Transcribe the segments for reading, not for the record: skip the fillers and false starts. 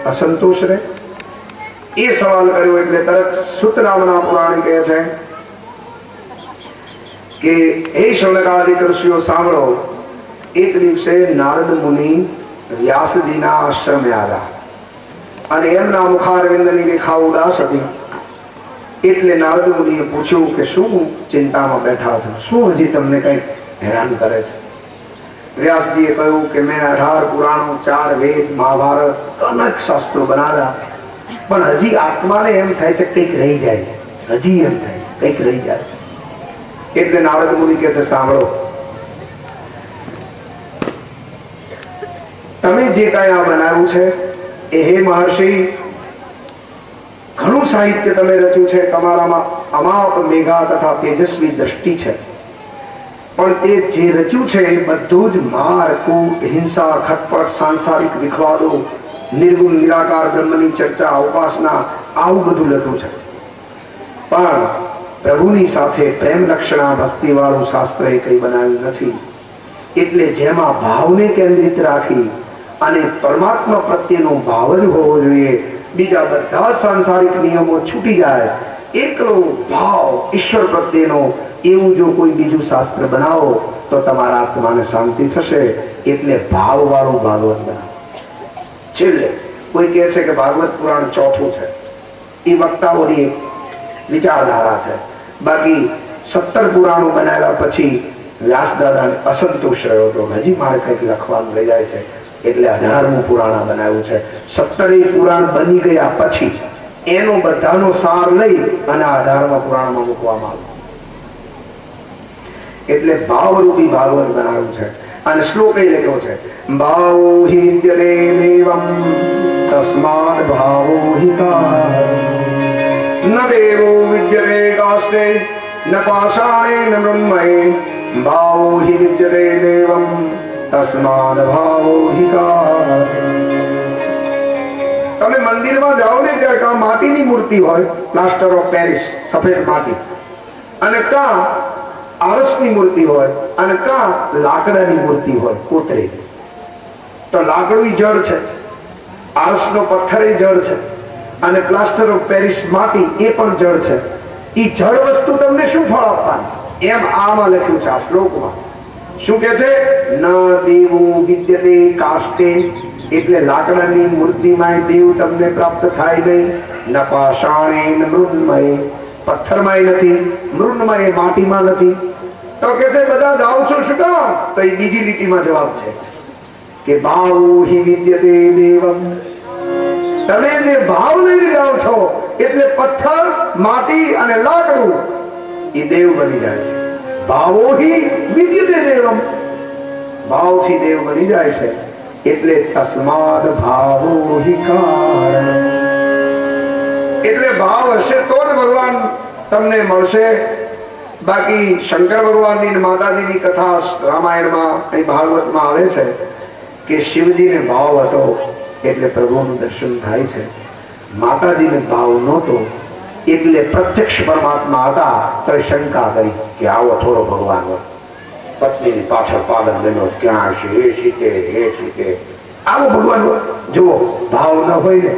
असंतोष रहे। ये सवाल કર્યો એટલે તરત સુત નામના પુરાણી કહે છે કે હે શૌનકાદિક ઋષિઓ સાંભળો, એક દિવસે નારદ મુનિ વ્યાસજીના આશ્રમે આવ્યા અને એમના મુખારવિંદની રેખા ઉદાસ હતી એટલે નારદ મુનિએ પૂછ્યું કે શું ચિંતામાં બેઠા છો, શું હજી તમને કંઈ હેરાન કરે છે? વ્યાસજીએ કહ્યું કે મેં 18 પુરાણો, 4 વેદ, મહાભારત, અનેક શાસ્ત્રો બનાવ્યા, પણ હજી આત્માને એમ થાય છે કંઈક રહી જાય છે, હજી એમ થાય કંઈક રહી જાય છે. એટલે નારદ મુનિ કહે છે, સાંભળો, તમે જે કાંઈ આ બનાવ્યું છે એ હે મહર્ષિ, ઘણું સાહિત્ય તમે રચ્યું છે, તમારામાં અમાપ મેઘા તથા તેજસ્વી દ્રષ્ટિ છે, પણ તે જે રચ્યું છે એ બધું જ માર, કૂટ, હિંસા, ખટપટ, સાંસારિક વિખવાદો, નિર્ગુણ નિરાકાર બ્રહ્મની ચર્ચા, ઉપાસના, આવું બધું લખ્યું છે. પણ પ્રભુની સાથે પ્રેમ લક્ષણા ભક્તિ વાળું શાસ્ત્ર એ કઈ બનાવ્યું નથી. એટલે જેમાં ભાવને કેન્દ્રિત રાખી અને પરમાત્મા પ્રત્યેનો ભાવ જ હોવો જોઈએ, બીજા બધા સાંસારિક નિયમો છૂટી જાય, એકલો ભાવ ઈશ્વર પ્રત્યેનો, એવું જો કોઈ બીજું શાસ્ત્ર બનાવો તો તમારા આત્માને શાંતિ થશે. એટલે ભાવ વાળું ભાગવત બનાવો. છેલ્લે કોઈ કહે છે કે ભાગવત પુરાણ ચોથું છે, એ વક્તાઓની વિચારધારા છે. બાકી 17 પુરાણો બનાવ્યા પછી વ્યાસદાદાને અસંતોષ રહ્યો હતો, હજી મારે કંઈક લખવાનું રહી જાય છે, એટલે 18મું પુરાણ બનાવ્યું છે. 17 પુરાણ બની ગયા પછી એનો બધાનો સાર લઈ અને 18મા પુરાણમાં મૂકવામાં આવ્યો. એટલે ભાવરૂપી ભાગવત બનાવ્યું છે. અને શ્લોક એ લખ્યો છે, ભાવો હિ વિદ્યતે દેવમ તસ્માદ ભાવો હિ ન દેવો વિદ્યતે કાષ્ટે ન પાષાણે ન મૃન્મયે ભાવો હિ વિદ્યતે દેવમ તસ્માદ ભાવો હિ તમે મંદિરમાં જાઓ ને ત્યારે કાં માટીની મૂર્તિ હોય, પ્લાસ્ટર ઓફ પેરિસ, સફેદ માટી, અને કાં આરસની મૂર્તિ હોય, અને કાં લાકડાની મૂર્તિ હોય, કોતરે. તો લાકડું જળ છે, આરસનો પથ્થર એ જળ છે, અને પ્લાસ્ટર ઓફ પેરિસ માટી એ પણ જળ છે. એ જળ વસ્તુ તમને શું ફળ આપવાની? એમ આમાં લખ્યું છે આ શ્લોકમાં. શું કે છે? ન દેવો વિદ્યતે કાષ્ટે, એટલે લાકડાની મૂર્તિમાં દેવ તમને પ્રાપ્ત થાય નહીં. ન પાષાણે ન મૃન્મયે, પથ્થરમાંય નથી, મૃન્મયે માટીમાં નથી. તો કે છે બધા જાઓ છો શું કામ? તો એ બીજી લીટીમાં જવાબ છે કે ભાવો હિ વિદ્યતે દેવમ. તમે જે ભાવ લઈને જાઓ છો એટલે પથ્થર, માટી અને લાકડું એ દેવ બની જાય છે. ભાવો હિ વિદ્યતે દેવમ, ભાવથી દેવ બની જાય છે. એટલે તસ્માદ ભાવો હિ કારણ, એટલે ભાવ હશે તો જ ભગવાન તમને મળશે. બાકી શંકર ભગવાનની માતાજીની કથા રામાયણમાં અહીં ભાગવતમાં આવે છે કે શિવજીને ભાવ હતો એટલે પ્રભુનું દર્શન થાય છે, માતાજીને ભાવ નહોતો એટલે પ્રત્યક્ષ પરમાત્મા હતા તો શંકા કરી કે આવો થોડો ભગવાન હોય, પત્નીની પાછળ પાગલ બન્યો, ક્યાં છે એ શીખે એ શીખે, આવો ભગવાન હોય. જુઓ, ભાવ ન હોય ને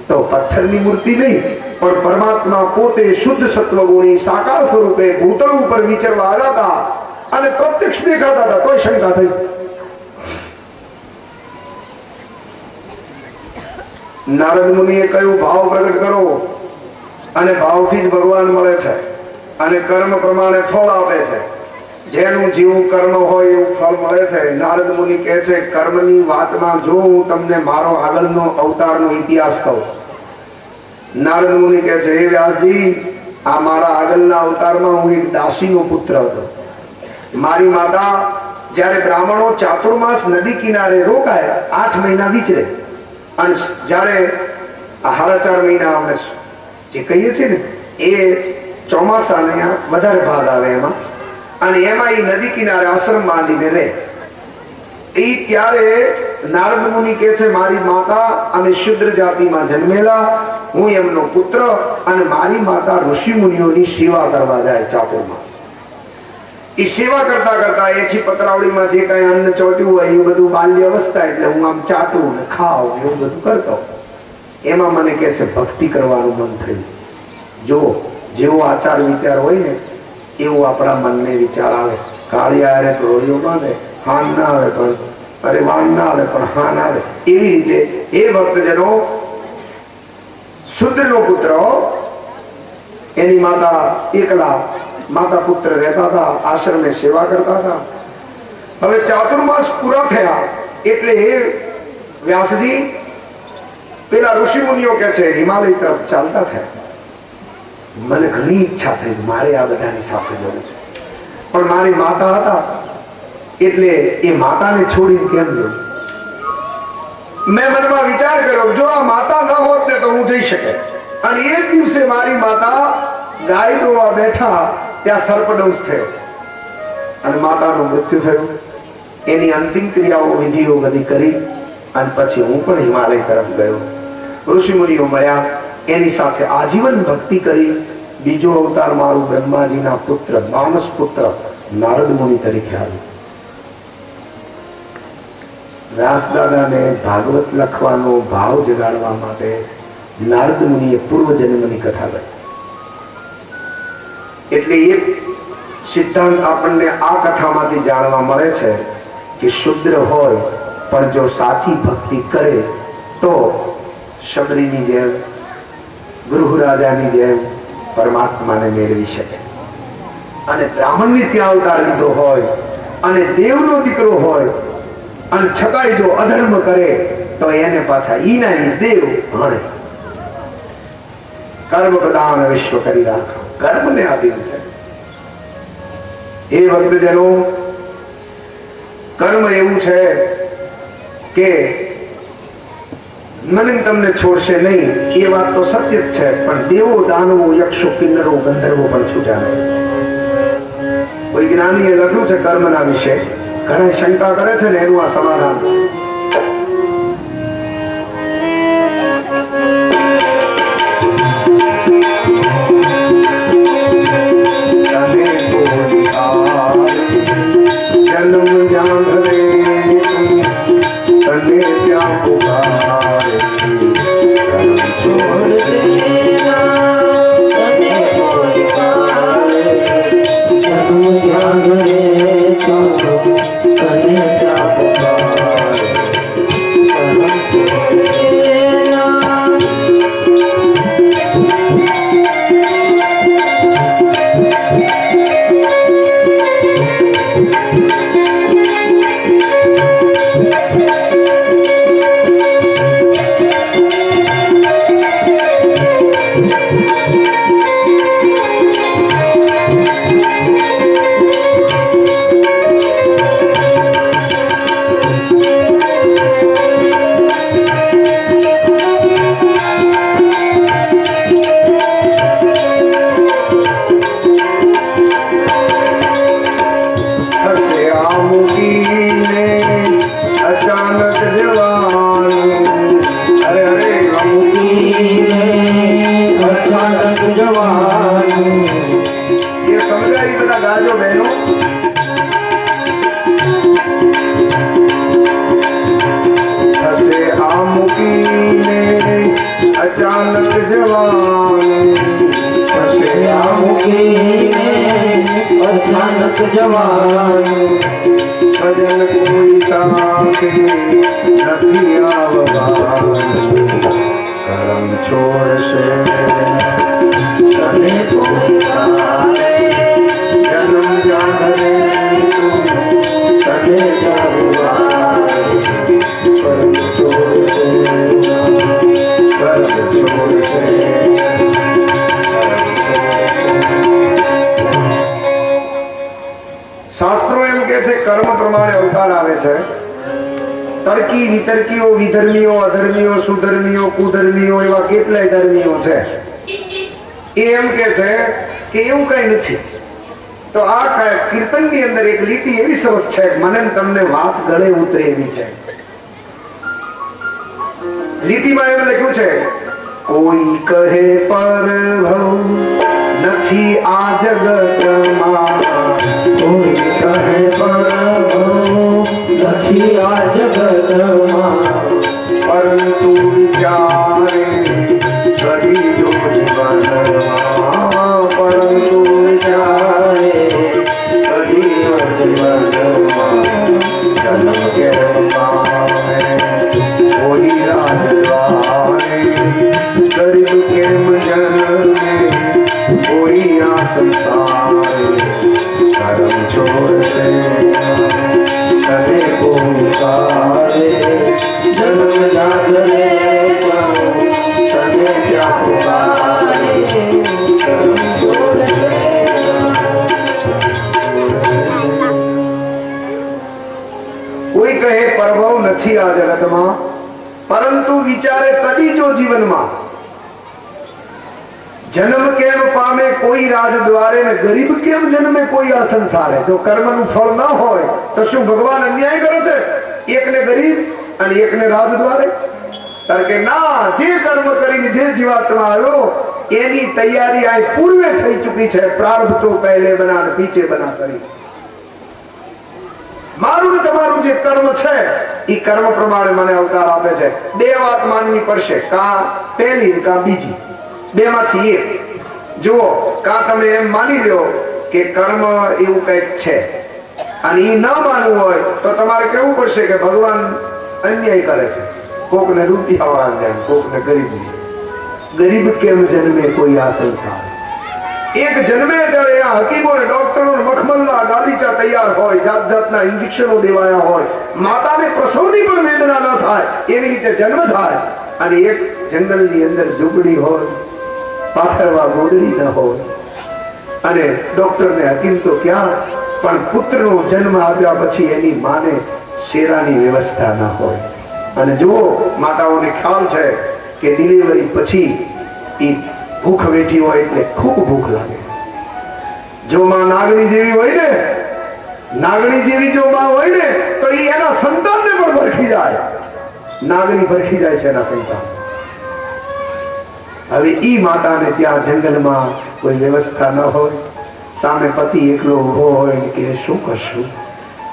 તો પથ્થરની મૂર્તિ નહીં, પણ પરમાત્મા પોતે શુદ્ધ સત્વગુણી સાકાર સ્વરૂપે ભૂતળ ઉપર વિચરવા આવ્યા હતા અને પ્રત્યક્ષ દેખાતા હતા, કોઈ શંકા થઈ. નારદ મુનિએ કહ્યું, ભાવ પ્રગટ કરો અને ભાવથી જ ભગવાન મળે છે અને કર્મ પ્રમાણે ફળ આપે છે. જેનું જેવું કર્મ હોય એવું ફળ મળે છે. નારદ મુનિ કહે છે, કર્મની વાતમાં જો હું તમને મારો આગળનો અવતારનો ઇતિહાસ કહું. નારદ મુનિ કહે છે, હે વ્યાસજી, આ મારા આગળના અવતારમાં હું એક દાસીનો પુત્ર હતો. મારી માતા જ્યારે બ્રાહ્મણો ચાતુર્માસ નદી કિનારે રોકાય, 8 મહિના વિચરે, અને જ્યારે આ 4.5 મહિના અમે જે કહીએ છીએ ને એ ચોમાસાને વધારે ભાગ આવે એમાં, અને એમાં એ નદી કિનારે આશ્રમ બાંધીને રહે. એ ત્યારે નારદ મુનિ કહે છે, મારી માતા અને શુદ્ર જાતિમાં જન્મેલા, હું એમનો પુત્ર, અને મારી માતા ઋષિ મુનિઓની સેવા કરવા જાય ચાતુર્માસ. એ સેવા કરતા કરતા એથી પતરાવડીમાં જે કઈ અન્ન ચોટ્યું હોય એ બધું બાલ્ય અવસ્થા, એટલે હું આમ ચાટું ને ખાવ એવું બધું કરતો. એમાં મને કહે છે ભક્તિ કરવાનું મન થયું. જો જેવો આચાર વિચાર હોય ને એવું આપણા મનને વિચાર આવે. કાળિયા અરે રોડિયો બાંધે, હાન ના આવે પણ અરે વાન ના આવે પણ હાન આવે. એવી રીતે એ ભક્તજનો શુદ્રનો પુત્ર, એની માતા એકલા માતા પુત્ર રહેતા હતા, આશ્રમે સેવા કરતા હતા. હવે ચાતુર્માસ પૂરા થયા એટલે એ વ્યાસજી પેલા ઋષિ મુનિઓ કે છે હિમાલય તરફ ચાલતા થયા. મને ઘણી ઈચ્છા થઈ મારે આ બધાની સાથે જવું છે, પણ મારી માતા હતા એટલે એ માતાને છોડીને કેમ જવું. મેં મનમાં વિચાર કર્યો જો આ માતા ન હોત ને તો હું જઈ શકે. અને એ દિવસે મારી માતા ગાય દોવા બેઠા ત્યાં સર્પદંશ થયો અને માતાનું મૃત્યુ થયું. એની અંતિમ ક્રિયાઓ વિધિઓ બધી કરી અને પછી હું પણ હિમાલય તરફ ગયો. ઋષિ મુનિઓ મળ્યા, એની સાથે આજીવન ભક્તિ કરી. બીજો અવતાર મારું બ્રહ્માજીના પુત્ર માનસ પુત્ર નારદ મુનિ તરીકે આવ્યું. વ્યાસદાદાને ભાગવત લખવાનો ભાવ જગાડવા માટે નારદ મુનિએ પૂર્વ જન્મની કથા કરી. એટલે એક સિદ્ધાંત આપણને આ કથામાંથી જાણવા મળે છે કે શુદ્ર હોય પણ જો સાચી ભક્તિ કરે તો શબરીની જેમ ગૃહરાજાની જેમ પરમાત્માને મેળવી શકે. અને બ્રાહ્મણની ત્યાં અવતાર લીધો હોય અને દેવનો દીકરો હોય અને છતાંય જો અધર્મ કરે તો એને પાછા ઈના દેવ ભણે. કર્મ પ્રદાન વિશ્વ કરી રાખો, કર્મને આધીન છે. એ ભક્તજનો કર્મ એવું છે કે મને તમને છોડશે નહીં એ વાત તો સત્ય જ છે, પણ દેવો દાનવો યક્ષો કિન્નરો ગંધર્વો પણ છૂટ્યા નથી. કોઈ જ્ઞાનીએ લખ્યું છે કર્મના વિશે, ઘણા શંકા કરે છે ને એનું આ સમાધાન છે. अचानक जवान सजन कोई ताके નથી આવવા, કરમ છોડશે तने कोई तारे જન્મ જાગરે तने करवाए કરમ છોડશે કરમ છોડશે. શાસ્ત્રો એમ કે છે કર્મ પ્રમાણે અવતાર આવે છે. તર્કી વિતર્કીઓ વિધર્મીઓ અધર્મીઓ સુધર્મીઓ કુધર્મીઓ એવા કેટલાય ધર્મીઓ છે. એ એમ કે છે કે એવું કઈ નથી. તો આ કીર્તન ની અંદર એક લીટી એવી સરસ છે, મને તમને વાત ગળે ઉતરે એવી છે. લીટીમાં એમ લખ્યું છે, કોઈ કહે પરભવ નથી આ જગતમાં, कोई कहे प्रभु નથી આ જગતમાં, પરંતુ વિચારે જગતમાં, પરંતુ વિચારે કદી જો જીવનમાં જન્મ કેમ પામે કોઈ રાજ દ્વારે ને ગરીબ કેમ જન્મે કોઈ આ સંસારે? જો કર્મનું ફળ ન હોય તો શું ભગવાન અન્યાય કરે છે? એકને ગરીબ અને એકને રાજ દ્વારે? કારણ કે ના, જે કર્મ કરીને જે જીવાત્મા આવ્યો એની તૈયારી આ પૂર્વે થઈ ચૂકી છે. પ્રારબ્ધ તો પહેલે બના ને પીછે બના શરીર. મારું ને તમારું જે કર્મ છે એ કર્મ પ્રમાણે મને અવતાર આપે છે. બે વાત માનવી પડશે, કા પહેલી કા બીજી, બે માંથી એક. જુઓ, કા તમે એમ માની લ્યો કે કર્મ એવું કઈક છે અને એ ન માનવું હોય તો તમારે કેવું પડશે કે ભગવાન અન્યાય કરે છે. કોકને રૂપિયા વાળા જાય, કોકને ગરીબ. ગરીબ કેમ જન્મે કોઈ આ સંસાર? એક જન્મે ત્યારે આ હકીમો ને ડોક્ટરો મખમલના ગાલીચા તૈયાર હોય, જાત જાતના ઇન્જેક્શનો દેવાયા હોય, માતાને પ્રસવની પણ વેદના ન થાય એવી રીતે જન્મ થાય. અને એક જંગલની અંદર ઝૂંપડી હોય, પાથરવા ગોદડી ન હોય, અને ડોક્ટરને હકીમ તો ક્યાં, પણ પુત્રનો જન્મ આપ્યા પછી એની માને શેરાની વ્યવસ્થા ન હોય. અને જુઓ, માતાઓને ખ્યાલ છે કે ડિલિવરી પછી એ ભૂખ વેઠી હોય એટલે ખૂબ ભૂખ લાગે. જો માં નાગણી જેવી હોય ને, નાગણી જેવી જો માં હોય ને તો એ એના સંતાનને પણ ભરખી જાય. નાગણી ભરખી જાય છે એના સંતાન. હવે ઈ માતાને ત્યાં જંગલમાં કોઈ વ્યવસ્થા ન હોય, સામે પતિ એકલો ઉભો હોય કે શું કરશું?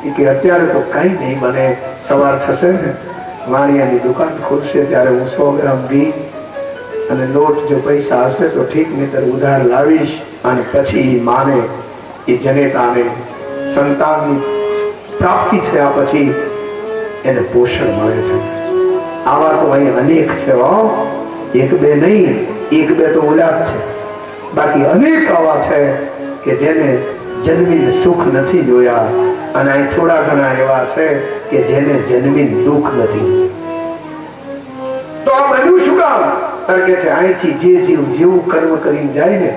એ કે અત્યારે તો કઈ નહીં બને, સવાર થશે ને વાણિયાની દુકાન ખુલશે ત્યારે હું 100 ગ્રામ ઘી અને લોટ જો પૈસા હશે તો ઠીક, નહીતર ઉધાર લાવીશ. અને પછી માને એ જનેતાને સંતાનની પ્રાપ્તિ થયા પછી એને પોષણ મળે છે. આવા તો અહીં અનેક છે, એક બે નહીં, એક બે તો ઓલા છે, બાકી અનેક આવા છે કે જેને જન્મીને સુખ નથી જોયા, અને અહીં થોડા ઘણા એવા છે કે જેને જન્મીને દુઃખ નથી. તો આ બન્યું શું કામ? તર્કે છે અહીંથી જે જીવ જેવું કર્મ કરીને જાય ને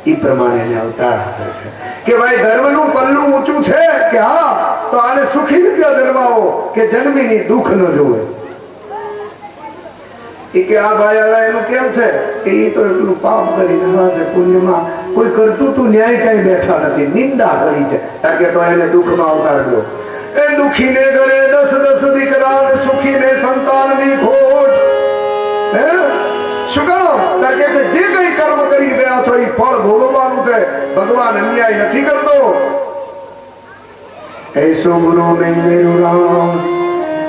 એ પ્રમાણે એને અવતાર આપે છે. કે ભાઈ ધર્મનું પલ્લું ઊંચું છે કે હા, તો આને સુખી રીતે જન્માવો કે જન્મીની દુઃખ ન જોવે. કે આ ભાઈ હવે એનું કેમ છે કે એ તો એટલું પાપ કરીને છે, પુણ્યમાં કોઈ કરતું તું ન્યાય કઈ બેઠા નથી, નિંદા કરી છે. કારણ કે તો એને દુઃખમાં અવતાર લો. એ દુઃખીને ઘરે 10 દીકરા ને સુખીને સંતાનની ખોટ. શું કામ? કારણ કે જે કઈ કર્મ કરી ગયા છો એ ફળ ભોગવવાનું છે. ભગવાન અન્યાય નથી કરતો. ऐसो गुरु नहीं मेरू राम,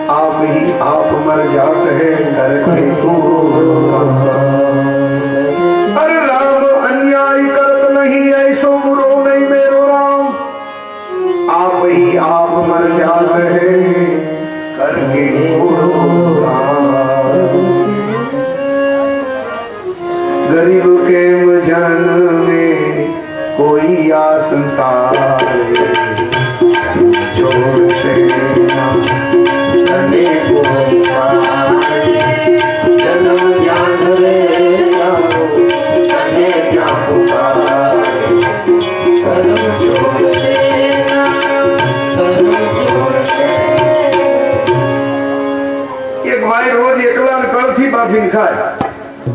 आप ही आप मर जात है करके को। अरे राम अन्याय करत नहीं, ऐसो गुरु नहीं मेरो राम, आप ही आप मर जात है करके को। गरीब के जन में कोई आ संसार छोड़ से तने को जन्म जान रे जाओ, तने क्या पुकारे, कर्म छोड़ देना, कर्म छोड़ दे। एक भाई रोज एकला कळથી બાફીને ખાય,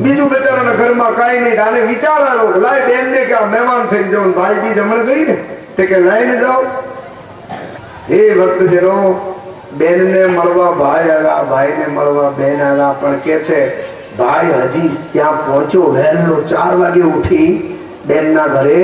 બીજું બચારાના ઘરમાં કાઈ નહીં. આને વિચાર આવ્યો લાય બેન ને કે મહેમાન થઈ જાવ, ભાઈ બી જમણ ગઈ ને તે કે લઈને જાઓ. હે ભક્તજનો, બેન ને મળવા ભાઈ આવ્યા, ભાઈ ને મળવા બેન આવ્યા, પણ કે છે ભાઈ હજી ત્યાં પહોંચ્યો વહેલો 4 વાગે ઉઠી બેન ના ઘરે,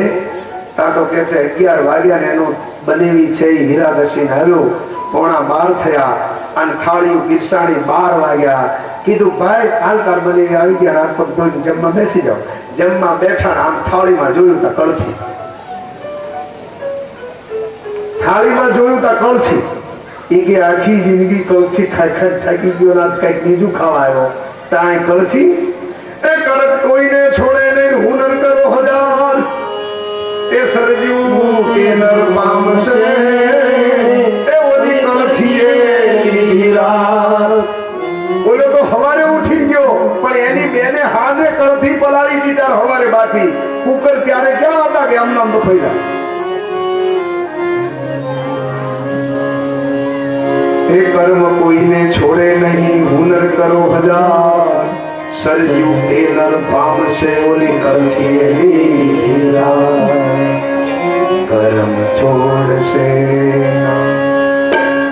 ત્યાં તો કે છે 11 વાગ્યા ને એનો બનેવી છે હીરા ઘસીને આવ્યો, 11:15 થયા અને થાળીઓ પીરસાણી 12 વાગ્યા. કીધું ભાઈ હાલ તાર બનેવી આવી ગયા, હાથ પગ ધોઈને જમવા બેસી જાઓ. જમવા બેઠા આમ થાળીમાં જોયું તા કળથી, થાળીમાં જોયું તા કળથી. એ કે આખી જિંદગી કળથી ખાઈ ખાઈ થાકી ગયો, ના કઈક બીજું ખાવા આવ્યો. ત્યાં કળથી એ કડક કોઈને છોડે નહીં, હુનર કરો 1000 એ સરજ્યું કે નર પામશે એ ઓલી કળથી એ લીધી રાત. બોલો તો હવારે ઉઠી ગયો, પણ એની બેને હાજે કળથી પલાળી હતી ત્યારે હવારે બાકી. કુકર ત્યારે ક્યાં હતા કે આમ નામ બફાઈ જાય. એ કર્મ કોઈને છોડે નહીં, હુનર કરો હજાર, સરજ્યું તે નર પામશે ઓલી કરથી એની રાત. કર્મ છોડશે ના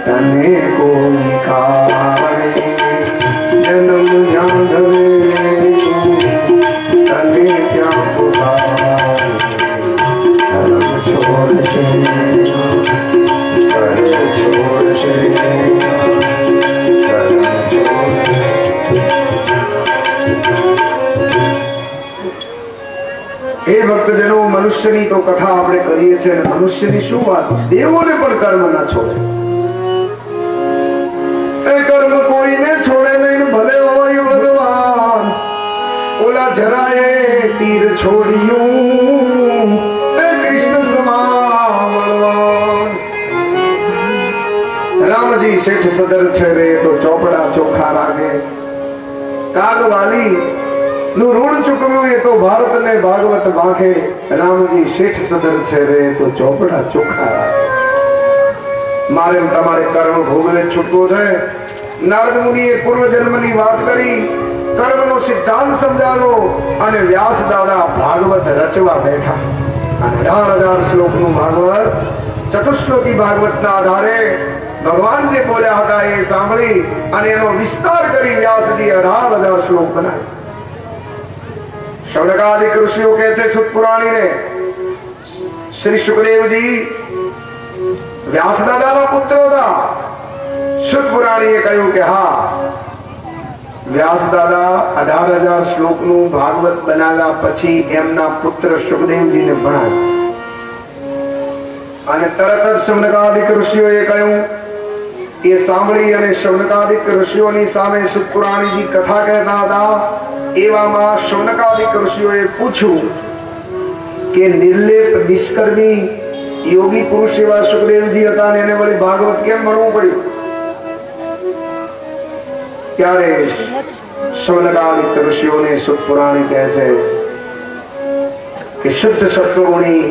તને કોઈ કાળે, જન્મ જ્યાં ધરે તને ત્યાં પુકારે. કર્મ છોડશે ના, કર્મ છોડશે ના, કર્મ છોડશે. એ ભક્તજનો, મનુષ્યની તો કથા આપણે કરીએ છીએ, મનુષ્યની શું વાત, દેવોને પણ કર્મ ના છોડે. એ કર્મ કોઈને છોડે નહીં, ભલે હોય ભગવાન. ઓલા જરાએ તીર છોડ્યું, એ કૃષ્ણ સમા બળવાન. રામજી શેઠ સદર છે રે તો ચોપડા ચોખ્ખા રાખે. કાગ વાલી નું ઋણ ચૂકવ્યું એ તો ભારત ને ભાગવત બાંખે. રામજી શેઠ સદર છે રે તો ચોપડા ચોખ્ખા રાખે. મારે તમારે કર્મ ભોગવે છૂટકો છે. નારદ મુનિએ પૂર્વ જન્મની વાત કરી, કર્મનો સિદ્ધાંત સમજાવ્યો, અને વ્યાસ દાદા ભાગવત રચવા બેઠા. અને 18,000 શ્લોકનું ભાગવત, ચતુશ્લોકી ભાગવતના આધારે ભગવાન જે બોલ્યા હતા એ સાંભળી અને એનો વિસ્તાર કરી વ્યાસજી 18,000 શ્લોક બનાવ્યા. શૌનકાદિક ઋષિઓ કહે છે સુત પુરાણીને, શ્રી સુખદેવજી વ્યાસ દાદાના પુત્ર હતા. સુત પુરાણીએ કહ્યું કે હા, વ્યાસ દાદા 18,000 શ્લોકનું ભાગવત બનાવ્યા પછી એમના પુત્ર સુખદેવજીને ભણાવ્યું. અને તરત જ શૌનકાદિક ઋષિઓએ કહ્યું, એ સાંભળી અને શૌનકાદિક ઋષિઓની સામે સુત પુરાણીજી કથા કહેતા હતા. એવામાં શૌનકાદિક ઋષિઓએ પૂછ્યું કે નિર્લેપ નિષ્કર્મી યોગી પુરુષ એવા સુખદેવજી હતા ને એને વળી ભાગવત કેમ ભણવું પડ્યું? ત્યારે શૌનકાદિક ઋષિઓને સુત પુરાણી કહે છે કે શુદ્ધ સત્વગુણી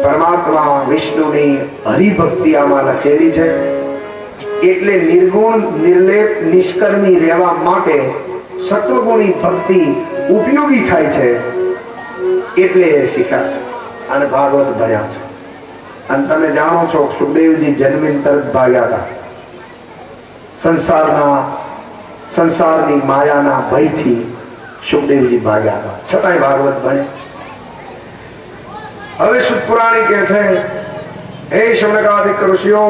પરમાત્મા વિષ્ણુની હરિભક્તિ આમાં લખેલી છે. એટલે નિર્ગુણ નિર્લેપ નિષ્કર્મી રહેવા માટે સત્વગુણી ભક્તિ ઉપયોગી થાય છે. એટલે એ શીખ્યા છે અને ભાગવત ભણ્યા છે. અને તમે જાણો છો સુખદેવજી જન્મીન તરત ભાગ્યા હતા. સંસારની માયાના ભયથી સુખદેવજી ભાગ્યા હતા, છતાંય ભાગવત ભણે. હવે સુત પુરાણી કહે છે, હે શૌનકાદિક ઋષિઓ,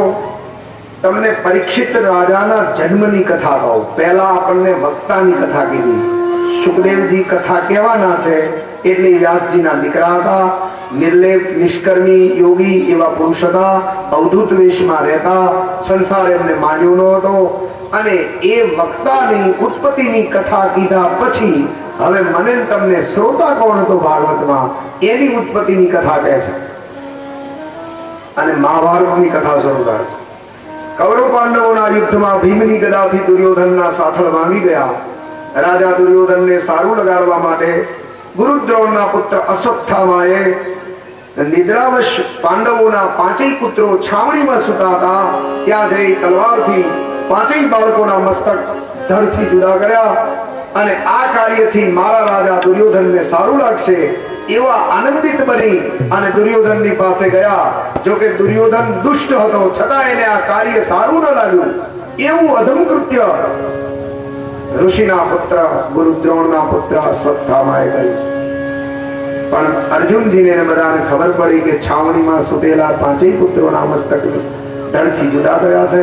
તમને પરીક્ષિત રાજાના જન્મની કથા કહું. પહેલા આપણને વક્તાની કથા કીધી. સુખદેવજી કથા કહેવાના છે એટલે વ્યાસજીના દીકરા હતા. નિર્લેપ નિષ્કર્મી યોગી એવા પુરુષ હતા. અવધૂત વેશમાં રહેતા. સંસાર એમને માન્યો ન હતો. અને એ વક્તાની ઉત્પત્તિની કથા કીધા પછી હવે મને તમને શ્રોતા કોણ હતો ભાગવતમાં એની ઉત્પત્તિની કથા કહે છે. અને મહાભારતની કથા શરૂ થાય છે. કૌરવ પાંડવોના યુદ્ધમાં ભીમની ગદાથી દુર્યોધનના સાથળ ભાંગી ગયા. રાજા દુર્યોધનને સારું લગાડવા માટે ગુરુદ્રોણના પુત્ર અશ્વત્થામાએ નિદ્રાવશ પાંડવોના 5 પુત્રો છાવણીમાં સૂતા હતા ત્યાં જઈ તલવારથી 5 બાળકોના મસ્તક ધડથી જુદા કર્યા. અને આ કાર્યથી મારા રાજા દુર્યોધનને સારું લાગશે એવા આનંદિત બની અને દુર્યોધનની પાસે ગયા. જોકે દુર્યોધન દુષ્ટ હતો છતાં એને આ કાર્ય સારું ન લાગ્યું. એવું અધમ કૃત્ય ઋષિના પુત્ર ગુરુદ્રોણના પુત્ર અશ્વત્થામાએ કર્યું. પણ અર્જુનજીને બધાને ખબર પડી કે છાવણીમાં સુતેલા 5 પુત્રોના મસ્તક ધડથી જુદા થયા છે.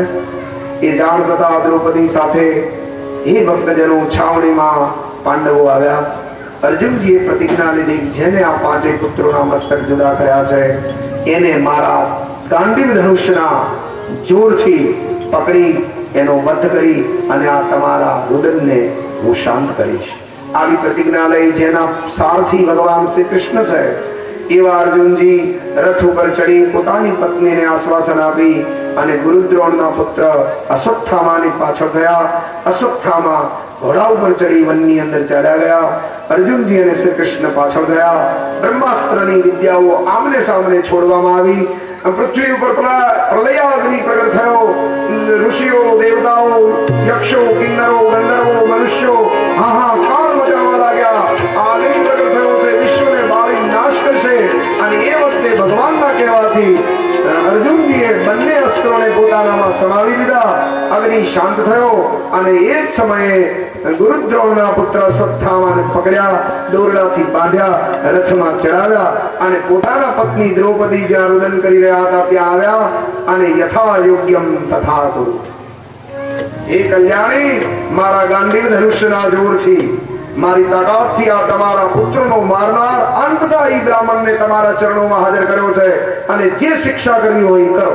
એ જાણ થતા દ્રૌપદી સાથે એ ભક્તજનો છાવણીમાં પાંડવો આવ્યા. અર્જુનજીએ પ્રતિજ્ઞા લીધી, જેને આ 5 પુત્રોના મસ્તક જુદા કર્યા છે એને મારા ગાંડીવ ધનુષ્યના જોરથી પકડી એનો વધ કરી અને આ તમારા રુદનને હું શાંત કરીશ. આવી પ્રતિજ્ઞા લઈ જેના સારથી ભગવાન શ્રી કૃષ્ણ છે એવા અર્જુનજી રથ ઉપર ચડી પોતાની પત્નીને આશ્વાસન આપી અને ગુરુદ્રોણના પુત્ર અશ્વત્થામાની પાછળ થયા. અશ્વત્થામા ઘોડા ઉપર ચડી વનની અંદર ચાલ્યા ગયા. અર્જુનજી અને શ્રી કૃષ્ણ પાછળ થયા. બ્રહ્માસ્ત્રની વિદ્યાઓ આમને સામને છોડવામાં આવી પૃથ્વી ઉપર પ્રલયાગ્નિ પ્રગટ થયો. ઋષિઓ, દેવતાઓ, યક્ષો, કિન્નરો, ગંધર્વો, મનુષ્યો હાહાકાર મચાવવા લાગ્યા. આ અગ્નિ પ્રગટ થયો છે, વિશ્વને બાળી નાશ કરશે. અને એ વખતે ભગવાનના કહેવાથી અર્જુનજીએ બંને અસ્ત્રોને પોતાનામાં સમાવી લીધા. અગ્નિ શાંત થયો અને એ જ સમયે ગુરુદ્રોણના પુત્ર અશ્વત્થામાને પકડ્યા, દોરડાથી બાંધ્યા, રથમાં ચડાવ્યા અને પોતાના પત્ની દ્રૌપદી જ્યાં રુદન કરી રહ્યા હતા ત્યાં આવ્યા અને યથા યોગ્યમ તથા કુરુ. હે કલ્યાણી, મારા ગાંડીવ ધનુષ્યના જોરથી, મારી તાકાતથી આ તમારા પુત્રનો મારનાર અંતદાયી બ્રાહ્મણને તમારા ચરણોમાં હાજર કર્યો છે અને જે શિક્ષા કરવી હોય એ કરો.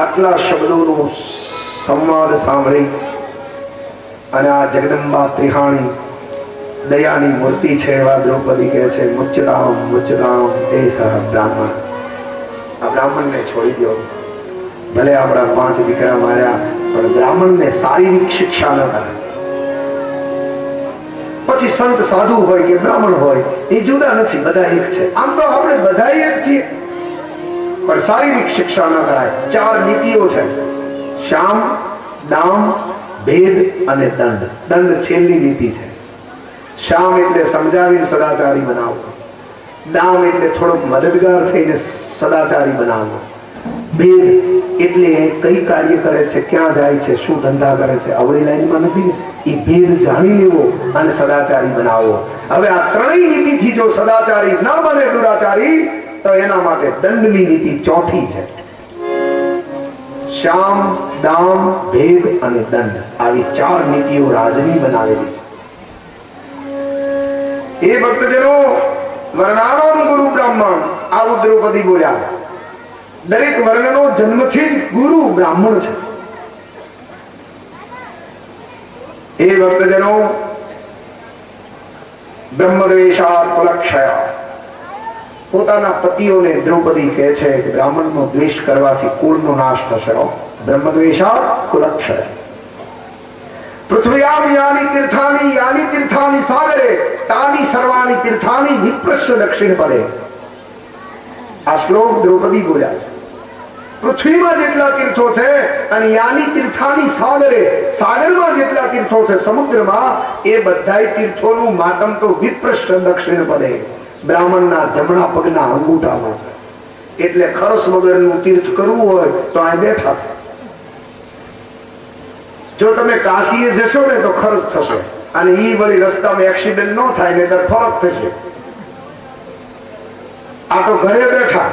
આટલા શબ્દોનો સંવાદ સાંભળી અને આ જગદંબા ત્રિહાણી દયાની મૂર્તિ છે એવા દ્રૌપદી કહે છે, મુચ્યતામ મુચ્યતામ એ સહ બ્રાહ્મણ. આ બ્રાહ્મણને છોડી દો. ભલે આપણા 5 દીકરા માર્યા, પણ બ્રાહ્મણને શારીરિક શિક્ષા ન કરે. પછી સંત સાધુ હોય કે બ્રાહ્મણ હોય એ જુદા નથી, બધા એક છે. આમ તો આપણે બધા એક છીએ, પણ શારીરિક શિક્ષા ન કરાય. 4 નીતિઓ છે: શામ, દામ, ભેદ અને દંડ. દંડ છેલ્લી નીતિ છે. શામ એટલે સમજાવીને સદાચારી બનાવવો. દામ એટલે થોડોક મદદગાર થઈને સદાચારી બનાવવો. ભેદ એટલે કઈ કાર્ય કરે છે, ક્યાં જાય છે, શું ધંધા કરે છે, અવળી લાઈનમાં નથી, એ ભેદ જાણી લેવો અને સદાચારી બનાવવો. હવે આ ત્રણેય નીતિથી જો સદાચારી ન બને દુરાચારી, તો એના માટે દંડની નીતિ ચોથી છે. શામ, દામ, ભેદ અને દંડ, આવી 4 નીતિઓ રાજની બનાવેલી છે. એ ભક્તજનો, વર્ણાનામ ગુરુ બ્રાહ્મણ, આવું દ્રૌપદી બોલ્યા. દરેક વર્ણનો જન્મથી જ ગુરુ બ્રાહ્મણ છે. એ ભક્તજનો, બ્રહ્મદ્વેષાત કુલક્ષયા. પોતાના પતિઓને દ્રૌપદી કહે છે કે બ્રાહ્મણનો દ્વેષ કરવાથી કુળનો નાશ થશે. બ્રહ્મદ્વેષાત કુલક્ષયા. પૃથ્વ્યામ યાની તીર્થાની સાગરે તાની સર્વાણી તીર્થાની વિપ્રશ્ય દક્ષિણ પરે. આ શ્લોક દ્રૌપદી બોલ્યા છે. પૃથ્વીમાં જેટલા તીર્થો છે અને યાની તીર્થાની સાગરે, સાગરમાં જેટલા તીર્થો છે સમુદ્રમાં, એ બધાય તીર્થોનું માતમ તો વિપ્રશ્ય દક્ષિણ પદે, બ્રાહ્મણના જમણા પગના અંગૂઠામાં છે. એટલે ખરસ વગરનું તીર્થ કરવું હોય તો આ બેઠા છે. જો તમે કાશીએ જશો ને તો ખર્ચ થશે, અને ઈ વળી રસ્તામાં એક્સિડન્ટ ન થાય ને તો ફરક થશે. આ તો ઘરે બેઠા.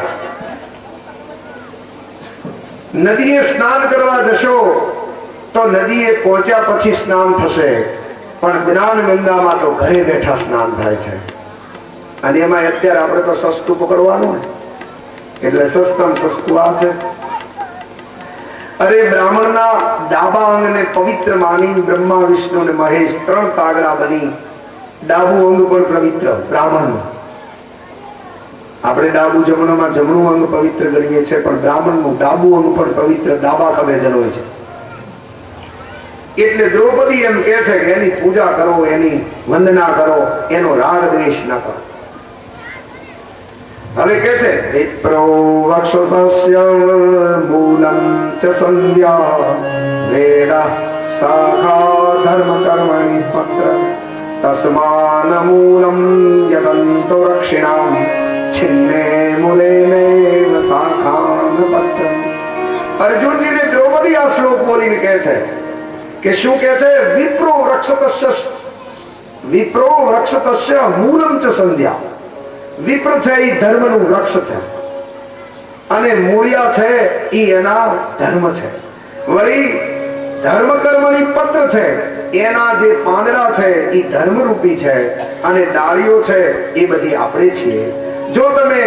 નદીએ સ્નાન કરવા જશો તો નદીએ પહોંચ્યા પછી સ્નાન થશે, પણ જ્ઞાન ગંગામાં તો ઘરે બેઠા સ્નાન થાય છે. અને એમાં અત્યારે આપણે તો સસ્તું પકડવાનું, એટલે સસ્તમ સસ્તું આ છે. અરે બ્રાહ્મણના ડાબા અંગને પવિત્ર માની બ્રહ્મા, વિષ્ણુ અને મહેશ 3 તાગડા બની. ડાબુ અંગ પણ પવિત્ર બ્રાહ્મણનું. આપણે ડાબુ જમણમાં જમણું અંગ પવિત્ર ગણીએ છીએ, પણ બ્રાહ્મણનું ડાબુ અંગ પણ પવિત્ર ડાબા ખભે જનોય છે. એટલે દ્રૌપદી એમ કહે છે કે એની પૂજા કરો, એની વંદના કરો, એનો રાગ દ્વેષ ના કરો. હવે કે છે વિપ્રો વક્ષસસ્ય મૂલં ચ સંધ્યા વેદા શાખા ધર્મ કર્મણિ પત્ર તસ્માન મૂલં યદંતો રક્ષિણામ છિન્ને મૂલેનૈવ શાખાન પત્ર. અર્જુનજીને દ્રૌપદી આ શ્લોક બોલીને કહે છે કે શું કહે છે? વિપ્રો વૃક્ષતસ્ય મૂલં ચ સંધ્યા. વિપ્ર છે એ ધર્મનું વૃક્ષ છે અને મૂળિયા છે એ એના ધર્મ છે. વળી ધર્મ કર્મની પત્ર છે, એના જે પાંદડા છે એ ધર્મરૂપી છે અને ડાળીઓ છે એ બધી આપણે છીએ. જો તમે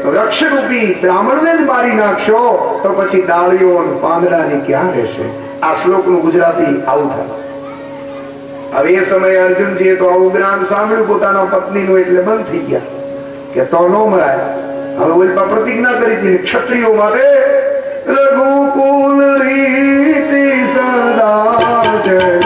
વૃક્ષરૂપી બ્રાહ્મણને જ મારી નાખશો તો પછી ડાળીઓ અને પાંદડાની ક્યાં રહેશે? આ શ્લોકનું ગુજરાતી આવું થાય છે. હવે એ સમયે અર્જુનજીએ તો આવું જ્ઞાન સાંભળ્યું પોતાના પત્નીનું, એટલે બંધ થઈ ગયા કે તો નો મરાય. હવે ઓલપા પ્રતિજ્ઞા કરી હતી ક્ષત્રિયો માટે રઘુકુલ રીતિ સદાચરી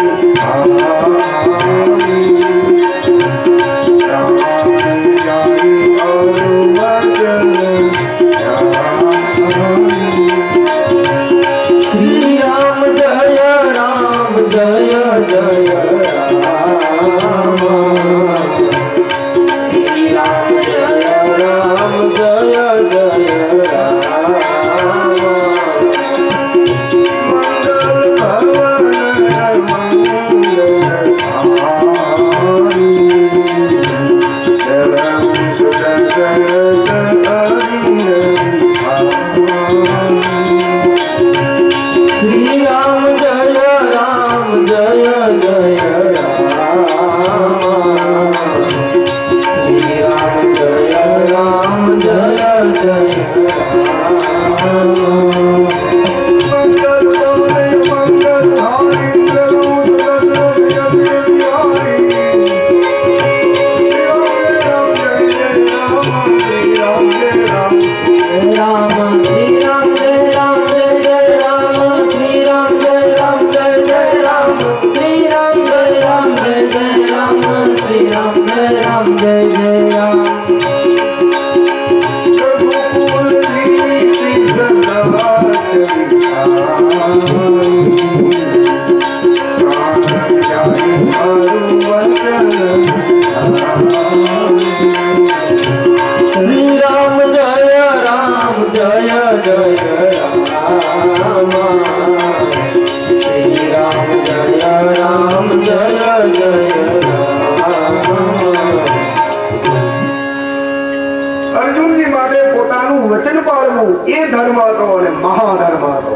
વચન પાળવું એ ધર્મ હતો અને મહાધર્મ હતો.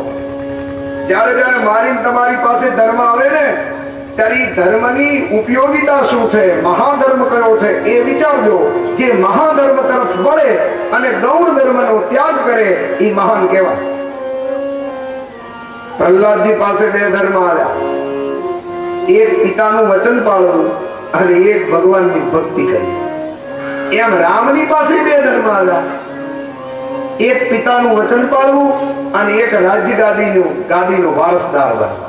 જ્યારે જ્યારે મારી તમારી પાસે ધર્મ આવે ને ત્યારે ધર્મની ઉપયોગિતા શું છે, મહાધર્મ કયો છે એ વિચારજો. જે મહાધર્મ તરફ વળે અને ગૌણ ધર્મનો ત્યાગ કરે એ મહાન કહેવાય. પ્રહલાદજી પાસે બે ધર્મ આવ્યા, એક પિતાનું વચન પાળવું અને એક ભગવાનની ભક્તિ કરવી. એમ રામની પાસે બે ધર્મ આવ્યા, એક પિતાનું વચન પાળવું અને એક રાજ્ય ગાદીનો વારસદાર બનવું.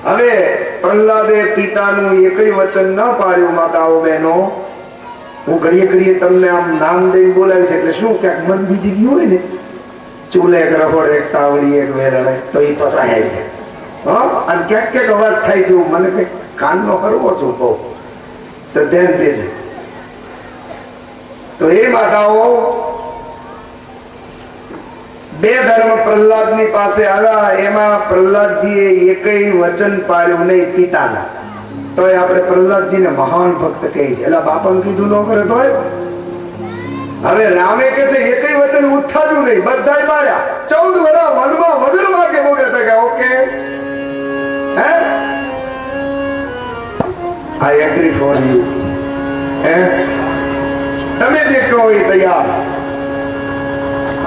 હવે પ્રહલાદે પિતાનું એકય વચન ન પાળ્યું. માતાઓ બહેનો, હું ઘડીએ ઘડીએ તમને આમ નામ દઈને બોલાવી છે એટલે શું ક્યાંક મન બીજી ગયું હોય ને, ચૂલે એક રહોડ એક તાવડી એક વેરણે તો એ પકડાય છે. અને ક્યાંક ક્યાંક અવાજ થાય છે, મને કઈક કાનનો હરવો છું કહો તો ધ્યાન દેજો. તો એ માતાઓ બે ધર્મ પ્રહલાદની પાસે આવ્યા, એમાં પ્રહલાદજીએ એકય વચન પાળ્યું નહીં પિતાના. તો આપણે પ્રહલાદજીને મહાન ભક્ત કહી છે. એટલે બાપાને કીધું ન કરે તોય. હવે રામે કે છે એકય વચન ઉઠાડ્યું નહીં, બધાય પાડ્યા. 14 વર્ષ વનમાં વગર વાગે મોગે તો કે ઓકે હે આઈ એગ્રી ફોર યુ. હે તમે જે કહો એ તૈયાર.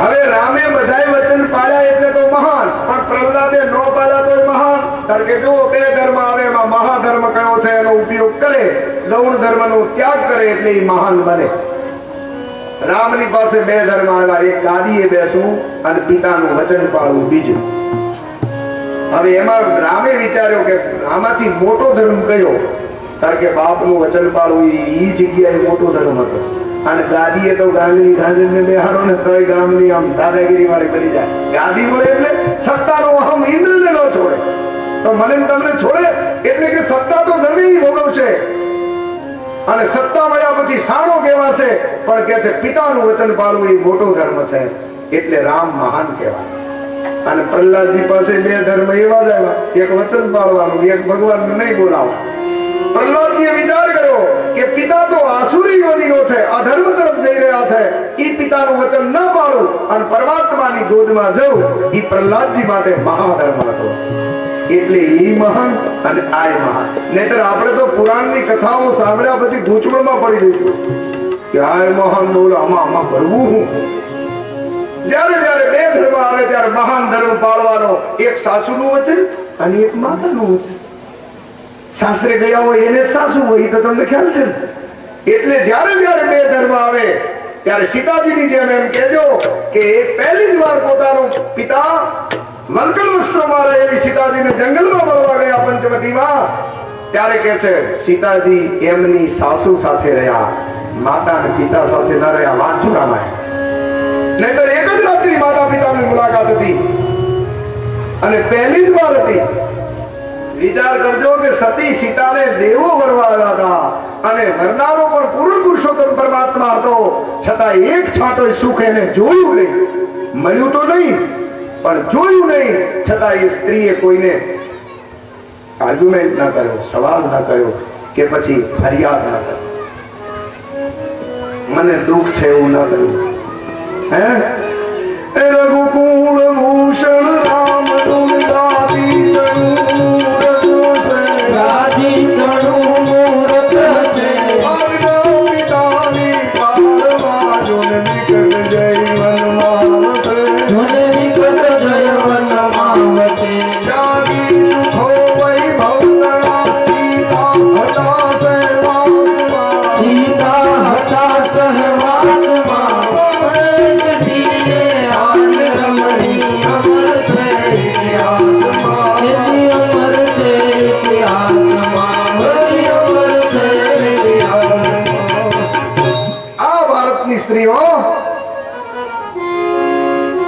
હવે રામે બધાય વચન પાળ્યા એટલે તો મહાન, પણ પ્રહલાદે ન પાળ્યા તો મહાન. કારણ કે જો બે ધર્મ આવે એમાં મહાધર્મ કયો છે એનો ઉપયોગ કરે, ગૌણ ધર્મનો ત્યાગ કરે એટલે એ મહાન બને. રામની પાસે બે ધર્મ આવ્યા, એક ગાદીએ બેસવું અને પિતાનું વચન પાળવું બીજું. હવે એમાં રામે વિચાર્યો કે આમાંથી મોટો ધર્મ કયો? કારણ કે બાપનું વચન પાળવું એ જગ્યાએ મોટો ધર્મ હતો. અને ગાદીએ તો ગાંગની ગાંજરને બેહાડો ને તોય ગામની આમ દાદાગીરી વાળી બની જાય. ગાદી મળે એટલે સત્તાનો અહમ ઇન્દ્રને ન છોડે તો મને તમને છોડે. એટલે કે સત્તા તો ગમે એ ભોગવશે અને સત્તા મળ્યા પછી સાણો કહેવાશે, પણ કે છે પિતાનું વચન પાળવું એ મોટો ધર્મ છે એટલે રામ મહાન કહેવાય. અને પ્રહલાદજી પાસે બે ધર્મ એવા જ આવ્યા, એક વચન પાળવાનું, એક ભગવાનને નહીં બોલાવવા. પ્રહલાદજીએ વિચાર કર્યો કે પિતા તો આસુરી યોનીનો છે, અધર્મ તરફ જઈ રહ્યા છે, એ પિતાનું વચન ન પાળું અને પરમાત્માની ગોદમાં જવું એ પ્રહલાદજી માટે મહાધર્મ હતો. એટલે એ મહાન અને આ મહાન. નહીતર આપણે તો પુરાણની કથાઓ સાંભળ્યા પછી ગૂંચવણમાં પડી જઈશું કે આ મહાન બોલો આમાં ભરવું હું. જયારે જયારે બે ધર્મ આવે ત્યારે મહાન ધર્મ પાળવાનો, એક સાસુનું વચન અને એક માતાનું વચન. સાસરે ગયા હોય એને સાસુ હોય તો તમને ખ્યાલ છે ને. એટલે જયારે જયારે બે ધર્મ આવે ત્યારે સીતાજીની જેમ એમ કહેજો કે પહેલી જ વાર પોતાનો પિતા વલ્કલ વસ્ત્રોમાં રહેલી સીતાજીને જંગલમાં મળવા ગયા પંચવટીમાં, ત્યારે કે છે સીતાજી એમની સાસુ સાથે રહ્યા, માતા અને પિતા સાથે ન રહ્યા. વાંચુ રામાયણ. નહીતર એક જ રાત્રિ માતા પિતાની મુલાકાત હતી અને પહેલી જ વાર હતી. વિચાર કરજો કે સતી સીતાને દેવો વરવા આવ્યા હતા અને વરનારો પણ પૂર્ણ પુરુષોત્તમ પરમાત્મા હતો, છતાં એક છાંટો સુખ એને જોયું નહીં, મળ્યું તો નહીં પણ જોયું નહીં. છતાં એ સ્ત્રીએ કોઈને આર્ગ્યુમેન્ટ ના કર્યો, સવાલ ના કર્યો કે પછી ફરિયાદ ના કર્યો, મને દુઃખ છે એવું ના કર્યું. હે રઘુકુળ ભૂષણ રામ તુલદાદી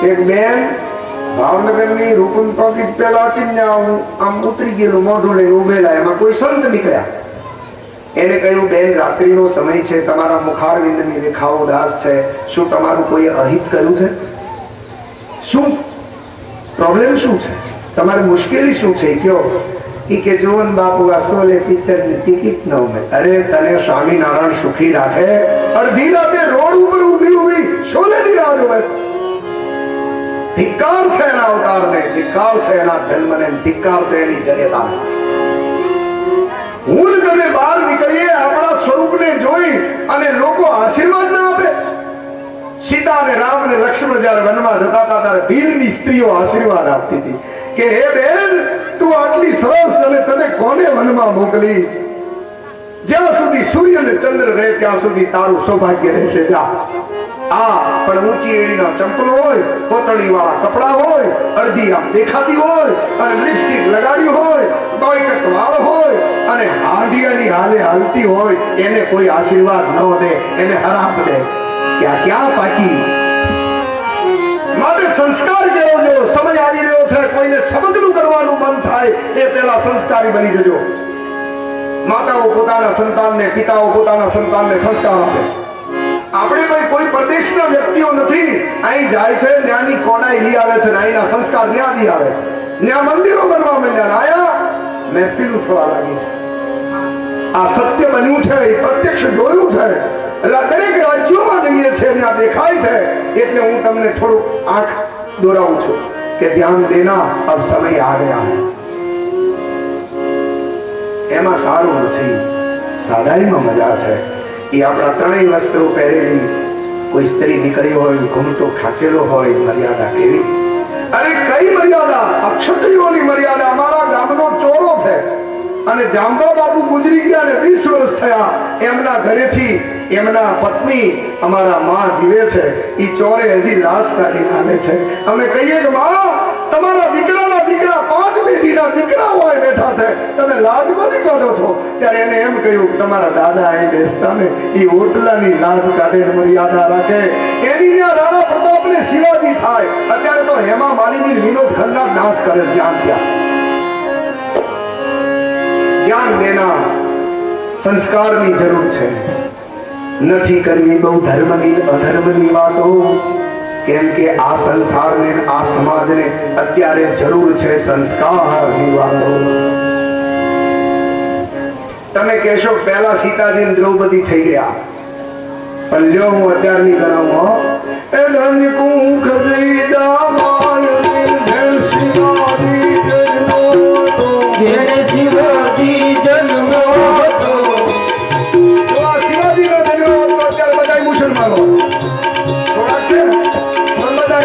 એક બેન ભાવનગરની રૂપન ટોકી પેલા હતી આમ ઉતરી ગયેલું મોઢું લઈને ઉભેલા, એમાં કોઈ સંત નીકળ્યા. એને કહ્યું બેન રાત્રિનો સમય છે, તમારા મુખારવિંદની રેખાઓ દાસ છે, શું તમારું કોઈ અહિત કર્યું છે? શું પ્રોબ્લેમ શું છે? તમારી મુશ્કેલી શું છે કયો? એ કે જોન બાપુ આ સોલે પિક્ચરની ટિકિટ ન મળે. અરે તને સ્વામિનારાયણ સુખી રાખે, અડધી રાતે રોડ ઉપર ઉભી શોલેની રાહ જોવે છે. ધિક્કાર છે એના અવતારને, ધિક્કાર છે એના જન્મને, ધિક્કાર છે એની જન્યતાને. હું ને તમે બહાર નીકળીએ આપણા સ્વરૂપને જોઈ અને લોકો આશીર્વાદ ના આપે. સીતા અને રામ અને લક્ષ્મણ જયારે વનમાં જતા હતા ત્યારે ભીલની સ્ત્રીઓ આશીર્વાદ આપતી હતી કે હે બેન, તું આટલી સરસ અને તને કોને વનમાં મોકલી? જ્યાં સુધી સૂર્ય અને ચંદ્ર રહે ત્યાં સુધી તારું સૌભાગ્ય રહેશે. જા. પણ ઊંચી એડીના ચંપલ હોય, કોતળી વાળા કપડા હોય, અડધી આમ દેખાતી હોય અને લિપસ્ટિક લગાડી હોય, બોયકટ વાળ હોય અને હાંડિયાની હાલે હાલતી હોય, એને કોઈ આશીર્વાદ ન દે, એને હરાપ દે. ક્યાં પાકી? માટે સંસ્કાર કેવો જો સમય આવી રહ્યો છે, કોઈને છબકનું કરવાનું મન થાય એ પેલા સંસ્કારી બની જજો. માતાઓ પોતાના સંતાનને, પિતાઓ પોતાના સંતાનને સંસ્કાર આપે. આપણે કોઈ પ્રદેશના વ્યક્તિઓ નથી. અહીં જાય છે ત્યાંની કોડાઈ લઈ આવે છે, અહીંના સંસ્કાર ત્યાં લઈ આવે છે. ત્યાં મંદિરો બનવા માંડ્યા, આયા મહેફિલું થવા લાગી છે. આ સત્ય બન્યું છે, એ પ્રત્યક્ષ જોયું છે. દરેક રાજ્યોમાં જઈએ છે ત્યાં દેખાય છે. એટલે હું તમને થોડુંક આંખ દોરાવું છું કે ધ્યાન દેના, અબ સમય આ ગયા. એમાં સારું નથી, સાદાઈમાં મજા છે. એ આપણા ત્રણેય વસ્ત્રો પહેરેલી કોઈ સ્ત્રી નીકળી હોય, ઘૂમટો ખાંચેલો હોય, મર્યાદા કેવી? અરે કઈ મર્યાદા? અક્ષત્રિયોની મર્યાદા. અમારા ગામનો ચોરો છે અને જાંબા બાબુ ગુજરી ગયા ને 20 વર્ષ થયા. એમના ઘરેથી એમના પત્ની અમારા માં જીવે છે, એ ચોરે હજી લાશ કાઢી આવે છે. અમે કહીએ કે માં, તમારા દીકરાના દીકરા 5 પેઢીના દીકરા હોય બેઠા છે, તમે લાજ કોની કાઢો છો? ત્યારે એને એમ કહ્યું કે તમારા દાદા અહીં બેસતા ને, એ ઓટલાની લાજ કાઢે, મર્યાદા રાખે. એની ત્યાં રાણા પ્રતાપ ને શિવાજી થાય. અત્યારે તો હેમા માલિની વિનોદ ખન્ના નાચ કરે. ધ્યાન ધ્યાન દેના, સંસ્કારની જરૂર છે. નથી કરવી બહુ ધર્મની અધર્મની વાતો, કેમ કે આ સંસારને, આ સમાજને અત્યારે જરૂર છે સંસ્કારની વાતો. તમે કહેશો પહેલા સીતાજી દ્રૌપદી થઈ ગયા, પણ લ્યો હું અત્યારની ગણાવું. એ ધન્ય કુંખ જઈ જામાય જન શિવાજી જન્મો તો, જેને શિવાજી જન્મો હતો. જો આ શિવાજીનો જન્મ હતો, અત્યારે બધા મુસલમાનો થોડાક છે, પણ બધા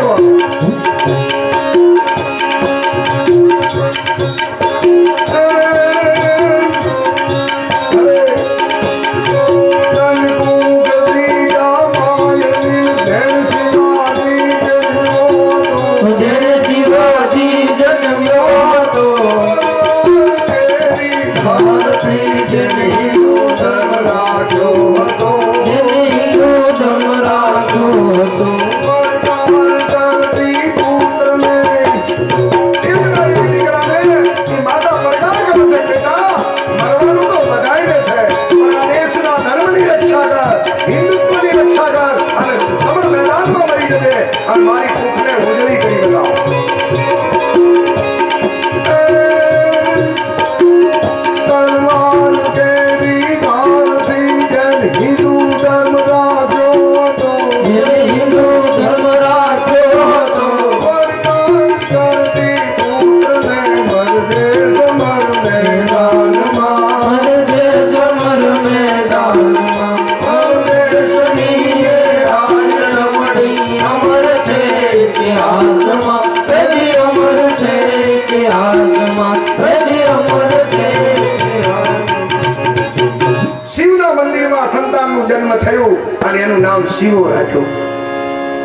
મારી કુખને ઉજળી કરી બતાવો. તલવાર કેરી ભારતી જન હિન્દુ ધર્મ રાખ્યો હતો, જેને હિન્દુ ધર્મ રાખ્યો હતો. વરદાન કરતી પુત્રને મરદે સમર મેદાનમાં, મરદે સમર મેદાનમાં. પરદેશની એ આજ રમણી અમર છે ઇતિહાસમાં, હજી અમર છે ઇતિહાસમાં, હજી અમર છે ઇતિહાસમાં. શિવના મંદિરમાં સંતાનનું જન્મ થયું અને એનું નામ શિવો રાખ્યું.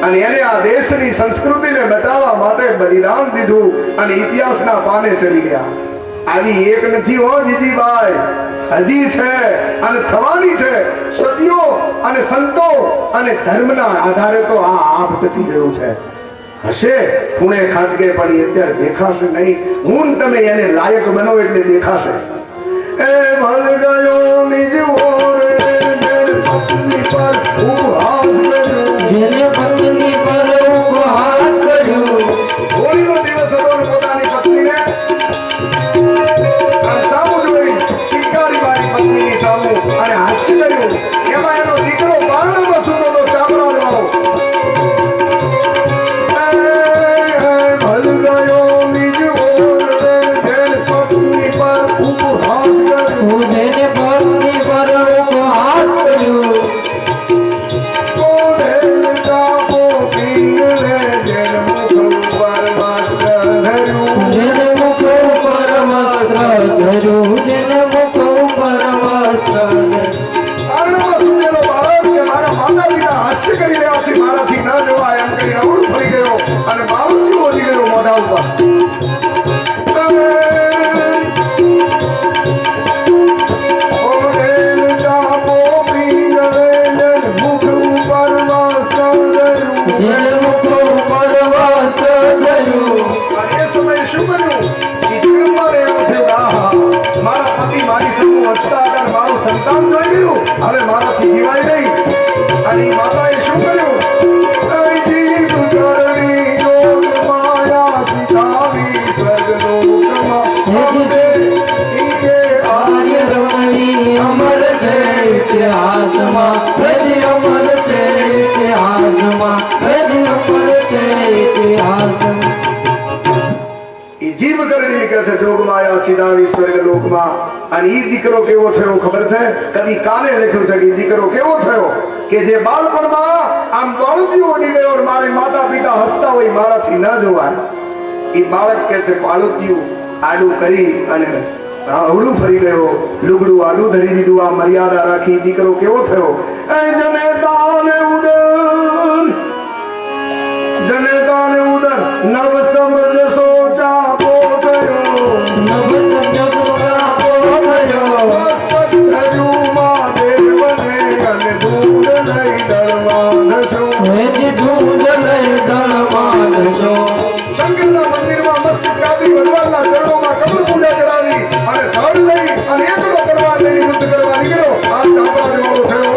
અને એને આ દેશની સંસ્કૃતિને બચાવવા માટે બલિદાન દીધું અને ઇતિહાસના પાને ચડી ગયા. આવી એક નથી હો જીજીભાઈ, હજી છે અને થવાની છે. સતીઓ અને સંતો અને ધર્મના આધારે તો આ આપ ટકી રહ્યું છે. હશે ખૂણે ખાંચકે પડી, અત્યારે દેખાશે નહીં. હું ને તમે એને લાયક બનો એટલે દેખાશે. એ ભલ ગયો નિજ ઓરે પર ઉપહાસ કર્યો, જેને પત્ની પર ઉપહાસ કર્યો. હોળીનો દિવસ હતો ને પોતાની પત્નીને આમ સામું જોઈ, પિચકારી મારી પત્નીની સામું અને હાસ્ય કર્યું. એમાં એનો દીકરો બારણામાં સૂતો તો ચામડાનો. હવે મારાથી જીવાય નહીં અને ઈ માતાએ શું કર્યું અહીં જીવ કરણી યોગ માયા સીધાવી સ્વર્ગલોકમાં અમને ઈકે આર્ય રમણી અમર છે ઇતિહાસમાં પ્રજ અમર છે ઇતિહાસમાં પ્રજ અમર છે ઇતિહાસમાં ઈ જીવ કરણી નીકળે છે જોગમાયા સીધાવી સ્વર્ગલોકમાં અને ઈ દીકરો કેવો થયો ખબર છે કદી કાને લખ્યું છે કે ઈ દીકરો કેવો થયો કે જે બાળપણમાં આમ બાળુતિયું ઓડી ગયો અને મારે માતા પિતા હસતા હોય મારાથી ન જોવાય ઈ બાળક કે છે બાળુતિયું આડું કરી અને અવળું ફરી ગયો લુગડું આડું ધરી દીધું આ મર્યાદા રાખી દીકરો કેવો થયો એ જનેતાને ઉદર નવસ્તંભ જસો ચાપો થયો નવસ્તંભ ચાપો થયો મસ્તક ધર્યું મહાદેવને અને ધૂળ લઈ દળમાં ધસો વેજી ધૂળ લઈ દળમાં ધસો શંકરના મંદિરમાં મસ્તક કાપી ભગવાનના ચરણોમાં કમળ પૂજા કરાવી અને ધડ લઈ અને એકલો કરવા લઈને યુદ્ધ કરવા નીકળ્યો આ ચાપડા જેવો થયો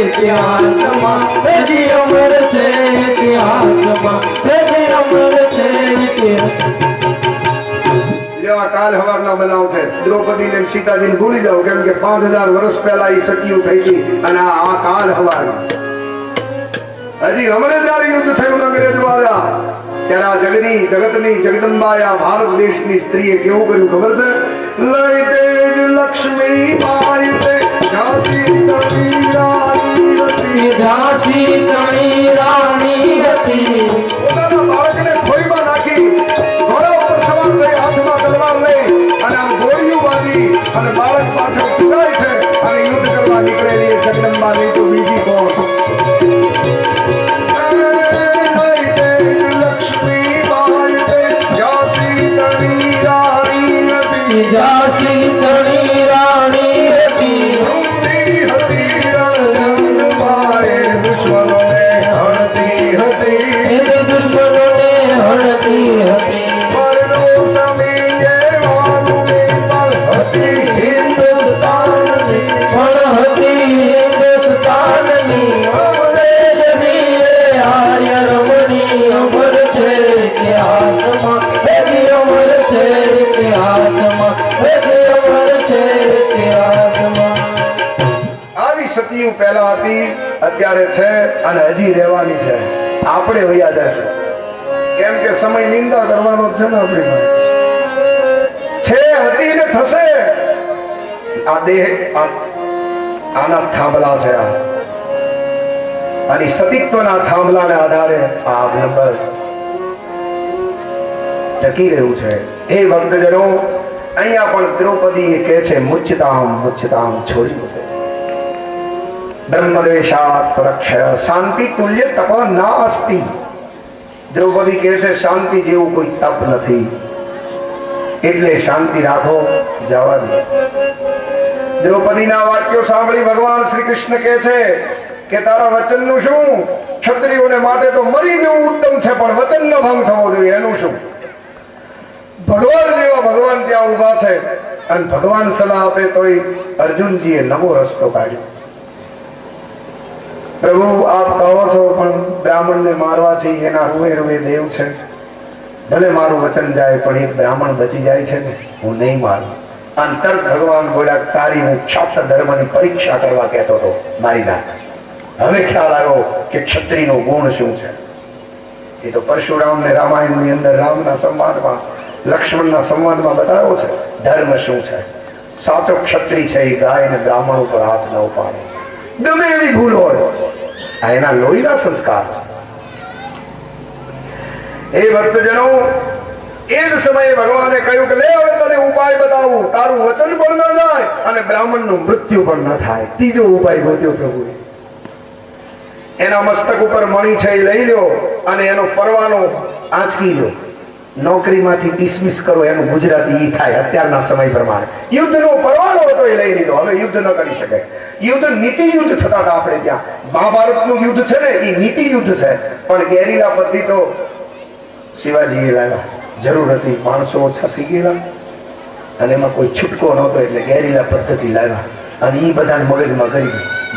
ઇતિહાસમાં પ્રજી અમર છે ઇતિહાસમાં પ્રજી અમર છે લેવા કાલ હવારના બનાવ છે દ્રૌપદીને અને સીતાજીને ભૂલી જાવ કેમ કે 5000 વર્ષ પહેલા ઈ સત્યું થઈ હતી અને આ કાલ હવારમાં હજી હમણે જ્યારે યુદ્ધ થયું અંગ્રેજો આવ્યા ત્યારે આ જગતની જગદંબાએ આ ભારત દેશની સ્ત્રીએ કેવું કર્યું ખબર છે લઈ તેજ લક્ષ્મી બાઈ તે ઝાંસી તણી રાણી હતી ઝાંસી તણી રાણી હતી પોતાના બાળકને ખોઈમાં નાખી ઘોડા ઉપર સવાર થઈ હાથમાં તલવાર લઈ અને આમ ગોળીઓ બાંધી અને બાળક પાછળ ટુકાય છે અને યુદ્ધ કરવા નીકળેલી જગદંબા નહીં તો બીજી કોણ ઝાંસી તણી રાણી હતી રણબાએ દુશ્મનોને હણતી હતી દુશ્મનોને હણતી હતી પરનો સમીએ વાનુની પણ હતી હિન્દુસ્તાનની પણ હતી હિન્દુસ્તાનની અવદેશની આર્ય રમણી અમર છે ઇતિહાસમાં હજી અમર છે ઇતિહાસમાં હજી અમર છે ઇતિહાસમાં આવી સતીયું પહેલા હતી અત્યારે છે અને હજી રહેવાની છે આપણે વયા જશું કેમ કે સમય નિંદા કરવાનો જ છે ને આપણી પાસે છે હતી ને થશે આ દેહ આના થાંભલા છે આ અને સતીત્વના થાંભલાને આધારે આ નંબર ટકી રહ્યું છે હે ભક્તજનો અહીંયા પણ દ્રૌપદી કહે છે મુચ્યતામ છોડી મૂકે બ્રહ્મદ્વેષાત પરક્ષય શાંતિ તુલ્ય તપ નાસ્તિ દ્રૌપદી કહે છે શાંતિ જેવું કોઈ તપ નથી એટલે શાંતિ રાખો જવા દો દ્રૌપદીના વાક્યો સાંભળી ભગવાન શ્રી કૃષ્ણ કહે છે કે તારા વચનનું શું ક્ષત્રિયોને માટે તો મરી જવું ઉત્તમ છે પણ વચનનો ભંગ થવો જોઈએ એનું શું ભગવાન જેવા ભગવાન ત્યાં ઉભા છે અને ભગવાન સલાહ આપે તોય અર્જુનજીએ નવો રસ્તો કાઢ્યો પ્રભુ આપ કહો છો પણ બ્રાહ્મણને મારવા છે એના રૂએ રૂએ દેવ છે ભલે મારું વચન જાય પણ એક બ્રાહ્મણ બચી જાય છે ને હું નહીં મારું અંતર ભગવાન બોલ્યા તારી હું ક્ષાત્ર ધર્મની પરીક્ષા કરવા કહેતો હતો મારી નાખ હવે ખ્યાલ આવ્યો કે ક્ષત્રિયનો ગુણ શું છે એ તો પરશુરામ ને રામાયણની અંદર રામના સંવાદમાં લક્ષ્મણના સંવાદમાં બતાવ્યો છે ધર્મ શું છે. સાચો ક્ષત્રિય છે એ ગાય અને બ્રાહ્મણ ઉપર હાથ ન ઉપાડે, ગમે એવી ભૂલ હોય. આ એના લોહીના સંસ્કાર છે. એ ભક્તજનો, એ જ સમયે ભગવાને કહ્યું કે લે હવે તને ઉપાય બતાવું, તારું વચન પણ ન જાય અને બ્રાહ્મણનું મૃત્યુ પણ ન થાય. ત્રીજો ઉપાય ગોત્યો પ્રભુએ. એના મસ્તક ઉપર મણી છે એ લઈ લ્યો અને એનો પરવાનો આંચકી લો, નોકરીમાંથી ડિસમિસ કરો. એનું ગુજરાતી ઈ થાય અત્યારના સમય પ્રમાણે. યુદ્ધનો પરવાનો હતો એ લઈ લીધો. હવે યુદ્ધ ન કરી શકે. યુદ્ધ નીતિ યુદ્ધ થતા હતા આપણે ત્યાં. મહાભારતનું યુદ્ધ છે ને એ નીતિ યુદ્ધ છે, પણ ગેરીલા પદ્ધતિ તો શિવાજીએ લાવ્યા. જરૂર હતી, માણસો ઓછા થઈ ગયેલા અને એમાં કોઈ છૂટકો નહોતો એટલે ગેરીલા પદ્ધતિ લાવ્યા અને એ બધાને મગજમાં કરી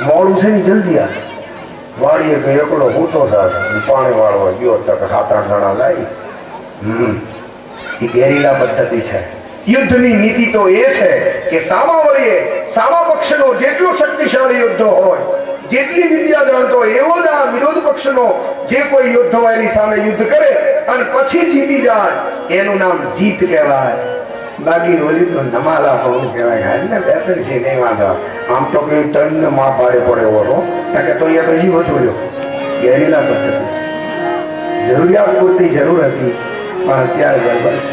મોડું છે ને જલ્દી આવે. વાળીએ તો એકડો હૂતો થાય, પાણી વાળવા ગયો તો 7-8 જણા લાવી. એ ગેરીલા પદ્ધતિ છે. યુદ્ધની નીતિ તો એ છે કે સામા પક્ષનો જેટલો શક્તિશાળી યોદ્ધો હોય, જેટલી વિદ્યા જાણતો હોય, એવો જ આ વિરોધ પક્ષનો જે કોઈ યોદ્ધો હોય એની સામે યુદ્ધ કરે અને પછી જીતી જાય એનું નામ જીત કહેવાય. બાકી ઓલી તો નમાલા હોવું કહેવાય. ને બેટર છે નહીં વાંધો. આમ તો કઈ ટન માં પાડે પડે ઓળો, કારણ કે તો અહીંયા તો જીવ જોયો. ગેરીલા પદ્ધતિ જરૂરિયાત પૂરતી જરૂર હતી, પણ અત્યારે ગરબડ છે.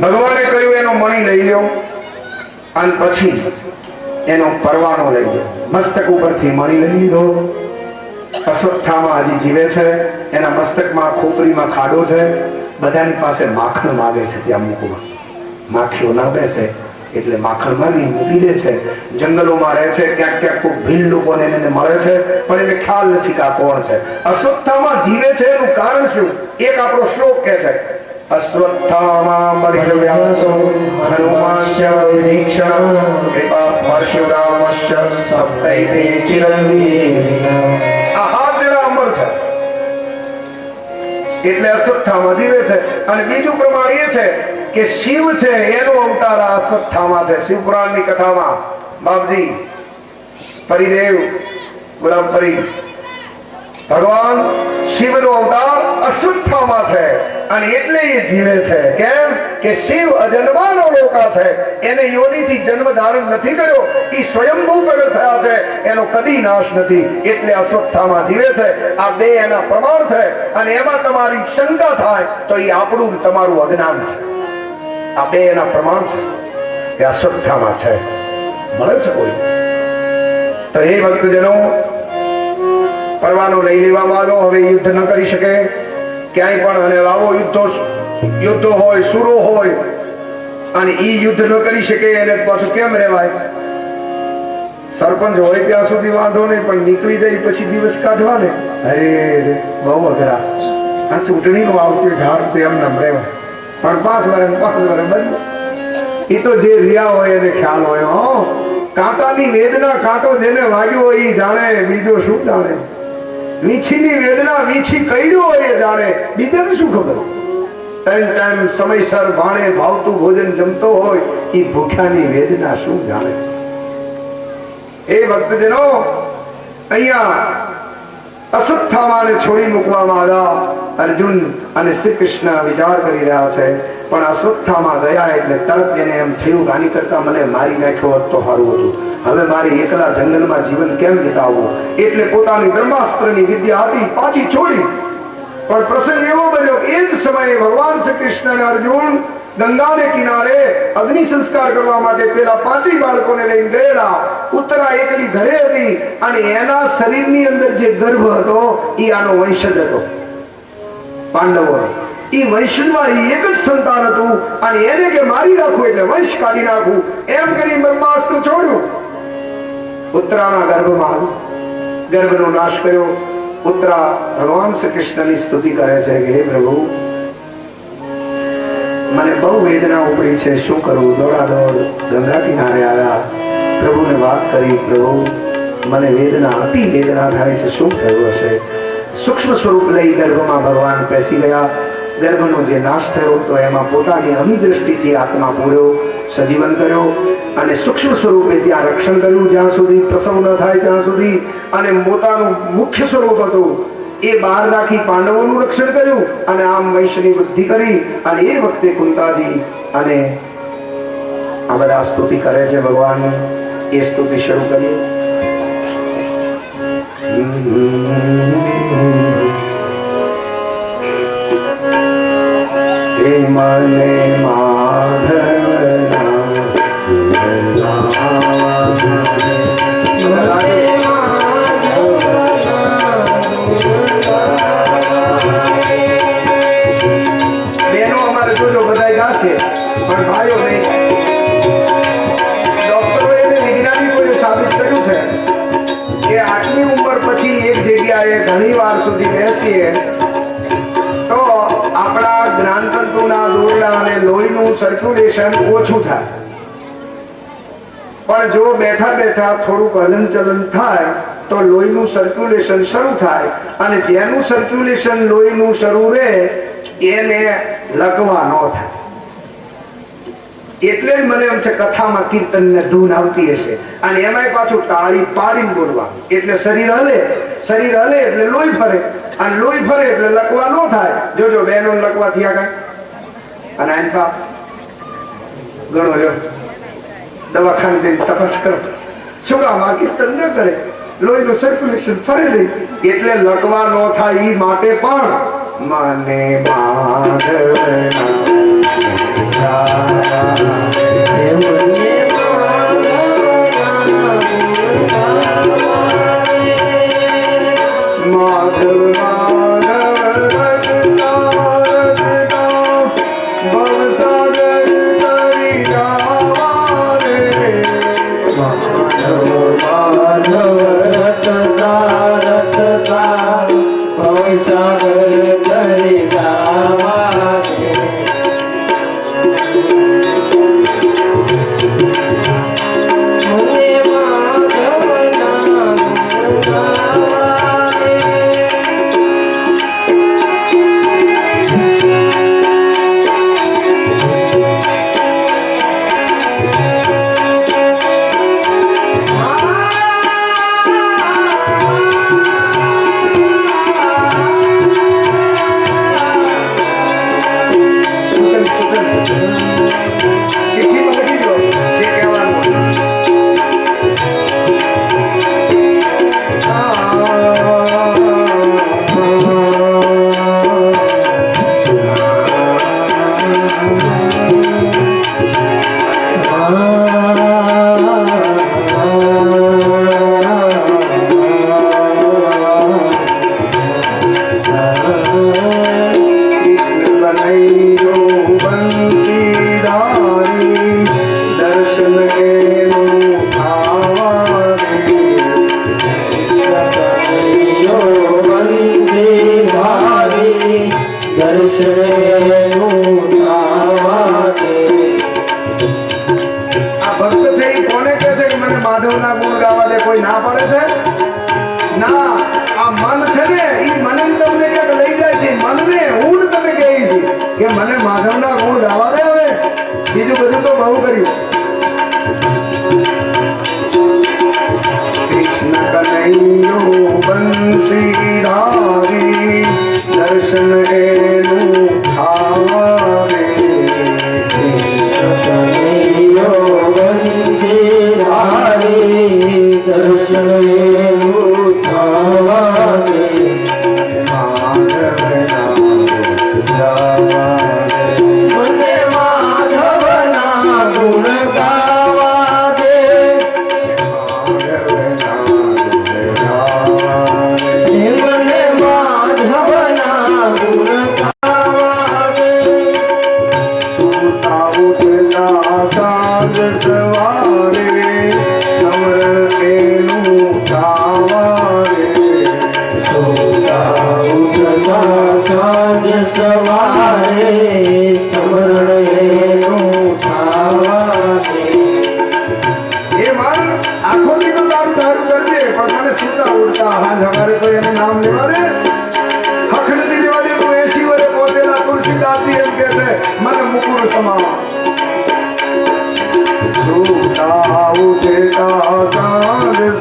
ભગવાને કહ્યું એનો મણી લઈ લ્યો અને પછી એનો પરવાનો લઈ લ્યો. મસ્તક ઉપરથી મણી લઈ લીધો. અશ્વત્થામા હજી જીવે છે. એના મસ્તકમાં ખોપરીમાં ખાડો છે. બધાની પાસે માખણ માગે છે ત્યાં મૂકવા. માખીઓ ના બેસે એટલે માખણ માગી મૂકી દે છે. જંગલોમાં રહે છે, ક્યાંક ક્યાંક કોઈ ભીલ લોકોને એને મળે છે, પણ એને ખ્યાલ નથી કે આ કોણ છે. અશ્વત્થામા જીવે છે એનું કારણ શું? એક આપણો શ્લોક કહે છે, અશ્વત્થામા બલિવ્યાસો હનુમાનસ્ય વિભીષણ કૃપા પરશુરામસ્ય સપ્તૈતે ચિરંજીવિનઃ. આ 7 જણા અમર છે એટલે અશ્વત્થામા જીવે છે. અને બીજું પ્રમાણ એ છે કે શિવ છે એનો અવતાર આ અશ્વત્થામા છે. શિવપુરાણની કથામાં બાપજી પરિદેવ ગુલામ ફરી ભગવાન શિવનો અવતાર અશ્વત્થામા છે અને એટલે એ જીવે છે. કેમ કે શિવ અજન્માનો લોકા છે. એને યોનિથી જન્મ ધારણ નથી કર્યો. એ સ્વયંભૂ પ્રગટ થયા છે, એનો કદી નાશ નથી. એટલે અશ્વત્થામા જીવે છે. આ બે એના પ્રમાણ છે. અને એમાં તમારી શંકા થાય તો એ આપણું તમારું અજ્ઞાન છે. આ બે એના પ્રમાણ છે કે અશ્વત્થામા છે. મળે છે કોઈ તો એ ભક્તજનો પરવાનો લઈ લેવામાં આવ્યો. હવે યુદ્ધ ન કરી શકે ક્યાંય પણ. અને આવો યુદ્ધો હોય, સુરો હોય અને ઈ યુદ્ધ ન કરી શકે એને પાછું કેમ રહેવાય? સરપંચ હોય ત્યાં સુધી વાંધો નહીં, પણ નીકળી જાય પછી દિવસ કાઢવા ને, અરે બહુ અઘરા. આ ચૂંટણીનું આવતું ઢાળ તેમ નમ રહેવાય. પણ 5 વર્ષ બદલે એ તો જે રિયા હોય એને ખ્યાલ હોય. કાંટાની વેદના કાંટો જેને વાગ્યો હોય એ જાણે, બીજો શું જાણે? વીછીની વેદના વીછી કઈડ્યો હોય એ જાણે, બીજાને શું ખબર? ટાઈમ સમયસર ભાણે ભાવતું ભોજન જમતો હોય એ ભૂખ્યાની વેદના શું જાણે? એ ભક્તજનો, અહીંયા અશ્વત્થામાને છોડી મૂકવામાં આવ્યા. અર્જુન અને શ્રી કૃષ્ણ વિચાર કરી રહ્યા છે, પણ અશ્વત્થામા ગયા એટલે તરત એને એમ થયું કે આની કરતા મને મારી નાખ્યો હોત તો સારું હતું. હવે મારે એકલા જંગલમાં જીવન કેમ વિતાવવું? એટલે પોતાની બ્રહ્માસ્ત્રની વિદ્યા હતી પાછી છોડી. પણ પ્રસંગ એવો બન્યો કે એ જ સમયે ભગવાન શ્રી કૃષ્ણ અને અર્જુન ગંગાને કિનારે અગ્નિ સંસ્કાર કરવા માટે પેલા 5 બાળકોને લઈને ગયેલા. ઉત્તરા એકલી ઘરે હતી અને એના શરીરની અંદર જે ગર્ભ હતો એ આનો વંશજ હતો, પાંડવો. એ વંશમાં એક જ સંતાન હતું અને એને કે મારી નાખવું એટલે વંશ કાઢી નાખવું એમ કરી બ્રહ્માસ્ત્ર છોડ્યું. ઉત્તરાના ગર્ભમાં ગર્ભનો નાશ કર્યો. ઉત્તરા ભગવાન શ્રી કૃષ્ણની સ્તુતિ કરે છે કે હે પ્રભુ, મને બહુ વેદના ઉપડી છે, શું કરું? દોડાદોડ ગંગા કિનારે આવ્યા, પ્રભુને વાત કરી, પ્રભુ મને અતિ વેદના થાય છે, શું થયું હશે? સૂક્ષ્મ સ્વરૂપ લઈ ગર્ભમાં ભગવાન બેસી ગયા. ગર્ભનો જે નાશ થયો તો એમાં પોતાની અમી દ્રષ્ટિથી આત્મા પૂર્યો, સજીવન કર્યો અને સૂક્ષ્મ સ્વરૂપે ત્યાં રક્ષણ કર્યું જ્યાં સુધી પ્રસવ ન થાય ત્યાં સુધી. અને પોતાનું મુખ્ય સ્વરૂપ હતું એ બહાર રાખી પાંડવોનું રક્ષણ કર્યું અને આમ વંશની વૃદ્ધિ કરી. અને એ વખતે કુંતાજી અને આ બધા સ્તુતિ કરે છે ભગવાનની. એ સ્તુતિ શરૂ કરીએ. મને માધવના બહેનો અમારે જોજો બધા ગાશે પણ ભાઈઓ નહીં. ડોક્ટરોએ અને વૈજ્ઞાનિકોએ સાબિત કર્યું છે કે આટલી ઉંમર પછી એક જગ્યાએ ઘણી વાર સુધી બેસીએ તો આપણા જ્ઞાનતંતુના દોરડા અને લોહીનું સર્ક્યુલેશન ઓછું થાય. પણ જો બેઠા બેઠા થોડુંક હલનચલન થાય તો લોહીનું સર્ક્યુલેશન શરૂ થાય અને જેનું સર્ક્યુલેશન લોહીનું શરૂ રહે એને લકવા ન થાય. એટલે જ મને એમ છે કથામાં કીર્તન ને ધૂન આવતી હશે અને એમાંય પાછું તાળી પાડીને બોલવા એટલે શરીર હલે એટલે લોહી ફરે અને લોહી ફરે એટલે લકવા ન થાય. જોજો બહેનો લકવા થયા કઈ અને આઈન બાપ ગણો લ્યો દવાખાને જઈને તપાસ કરો. શું કામ આ કીર્તન ન કરે? લોહીનું સર્ક્યુલેશન ફરે નહીં એટલે લકવા ન થાય. એ માટે પણ મને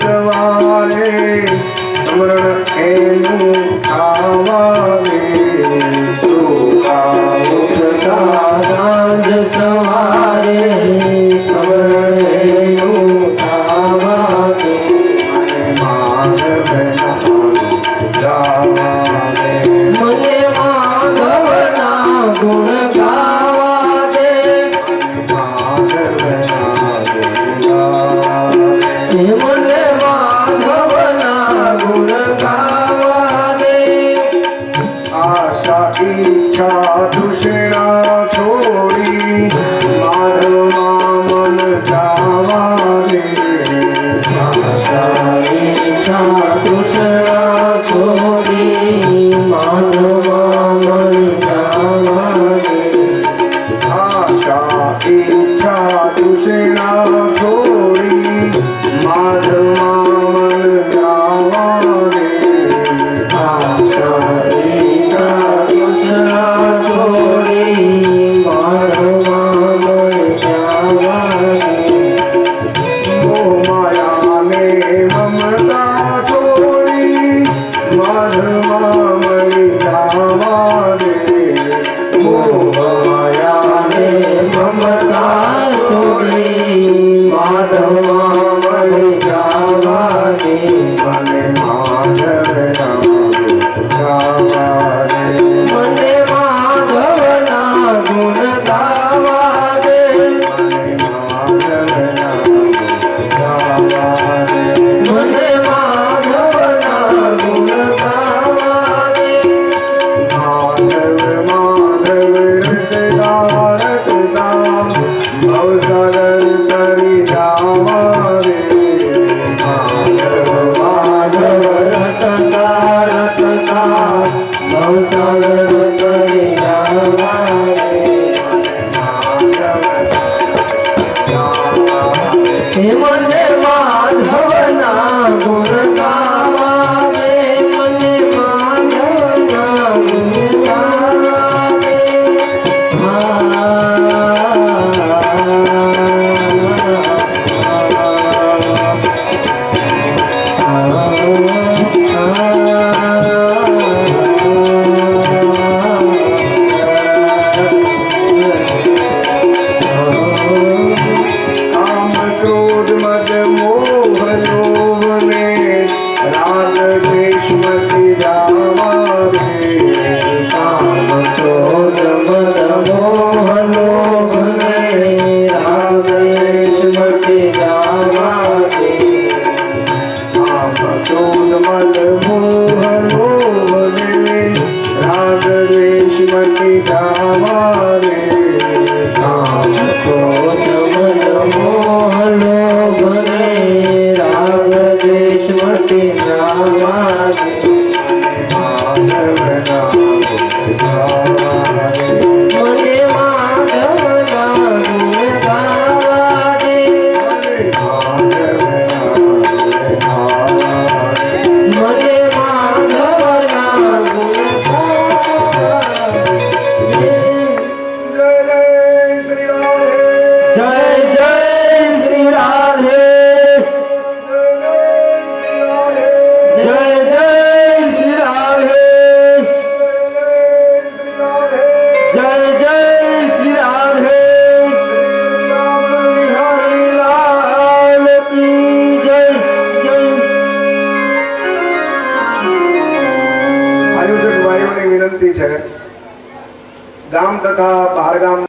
સવારે સ્મરણ એનું સવારે સવર્ણેનું થાવા દે. મને માધવના ગાવા દે. મને માધવના ગુણ ગાવા દે. માધવના ગુણ ગાવા દે. મને માધવના ગુણ ગાવા દે. આશા ઈચ્છા તૃષ્ણા છોડી માધવમાં મન જાવા દે. આશા ઈચ્છા તૃષ્ણા છોડી માધવમાં મન ગાવા દે. આશા ઈચ્છા તૃષ્ણા છોડી માધવમાં મન જાવા દે. આશા ઈચ્છા તૃષ્ણા છોડી માધવમાં મન ગાવા દે. મોહ માયાને મમતા છોડી માધવમાં મળી જાવા દે. મોહ માયાને મમતા છોડી માધવમાં મળી જાવા દે. મને માધવના ગુણ ગાવા દે. મને માધવના ગુણ ગાવા દે. મને માધવના ગુણ ગાવા દે. મને માધવના ગુણ ગાવા દે. માધવ માધવ રટતા રટતા ભવસાગર તરી જાવા દે. માધવ માધવ રટતા રટતા ભવસાગર તરી જાવા દે. હે મને માધવના ગુણ ગાવા દે. મને માધવના ગુણ ગાવા દે. કામ ક્રોધ મદ મોહ લોભને રાગ દ્વેષ મતિ જાવા દે. કામ ક્રોધ મદ મોહ લોભને રાગ દ્વેષ મટી જાવા દે. કામ ક્રોધ મદ મોહ લોભને રાગ દ્વેષ મતિ જાવા દે. કામ ક્રોધ મદ મોહ લોભને રાગ દ્વેષ મટી જાવા દે. માધવના ગુણ ગાવા દે. મને માધવના ગુણ ગાવા દે. માધવના ગુણ ગાવા દે. મને માધવના ગુણ ગાવા દે. જય જય શ્રી રાધે. જય જય શ્રી રાધે. જય જય શ્રી રાધે. જય જય શ્રી રાધે. જય જય શ્રી જય જય શ્રી રાધે. રાધે. રામ હરિ લાલ કી જય જય. આયોજક ભાઈઓને વિનંતી છે ગામ તથા બહાર ગામ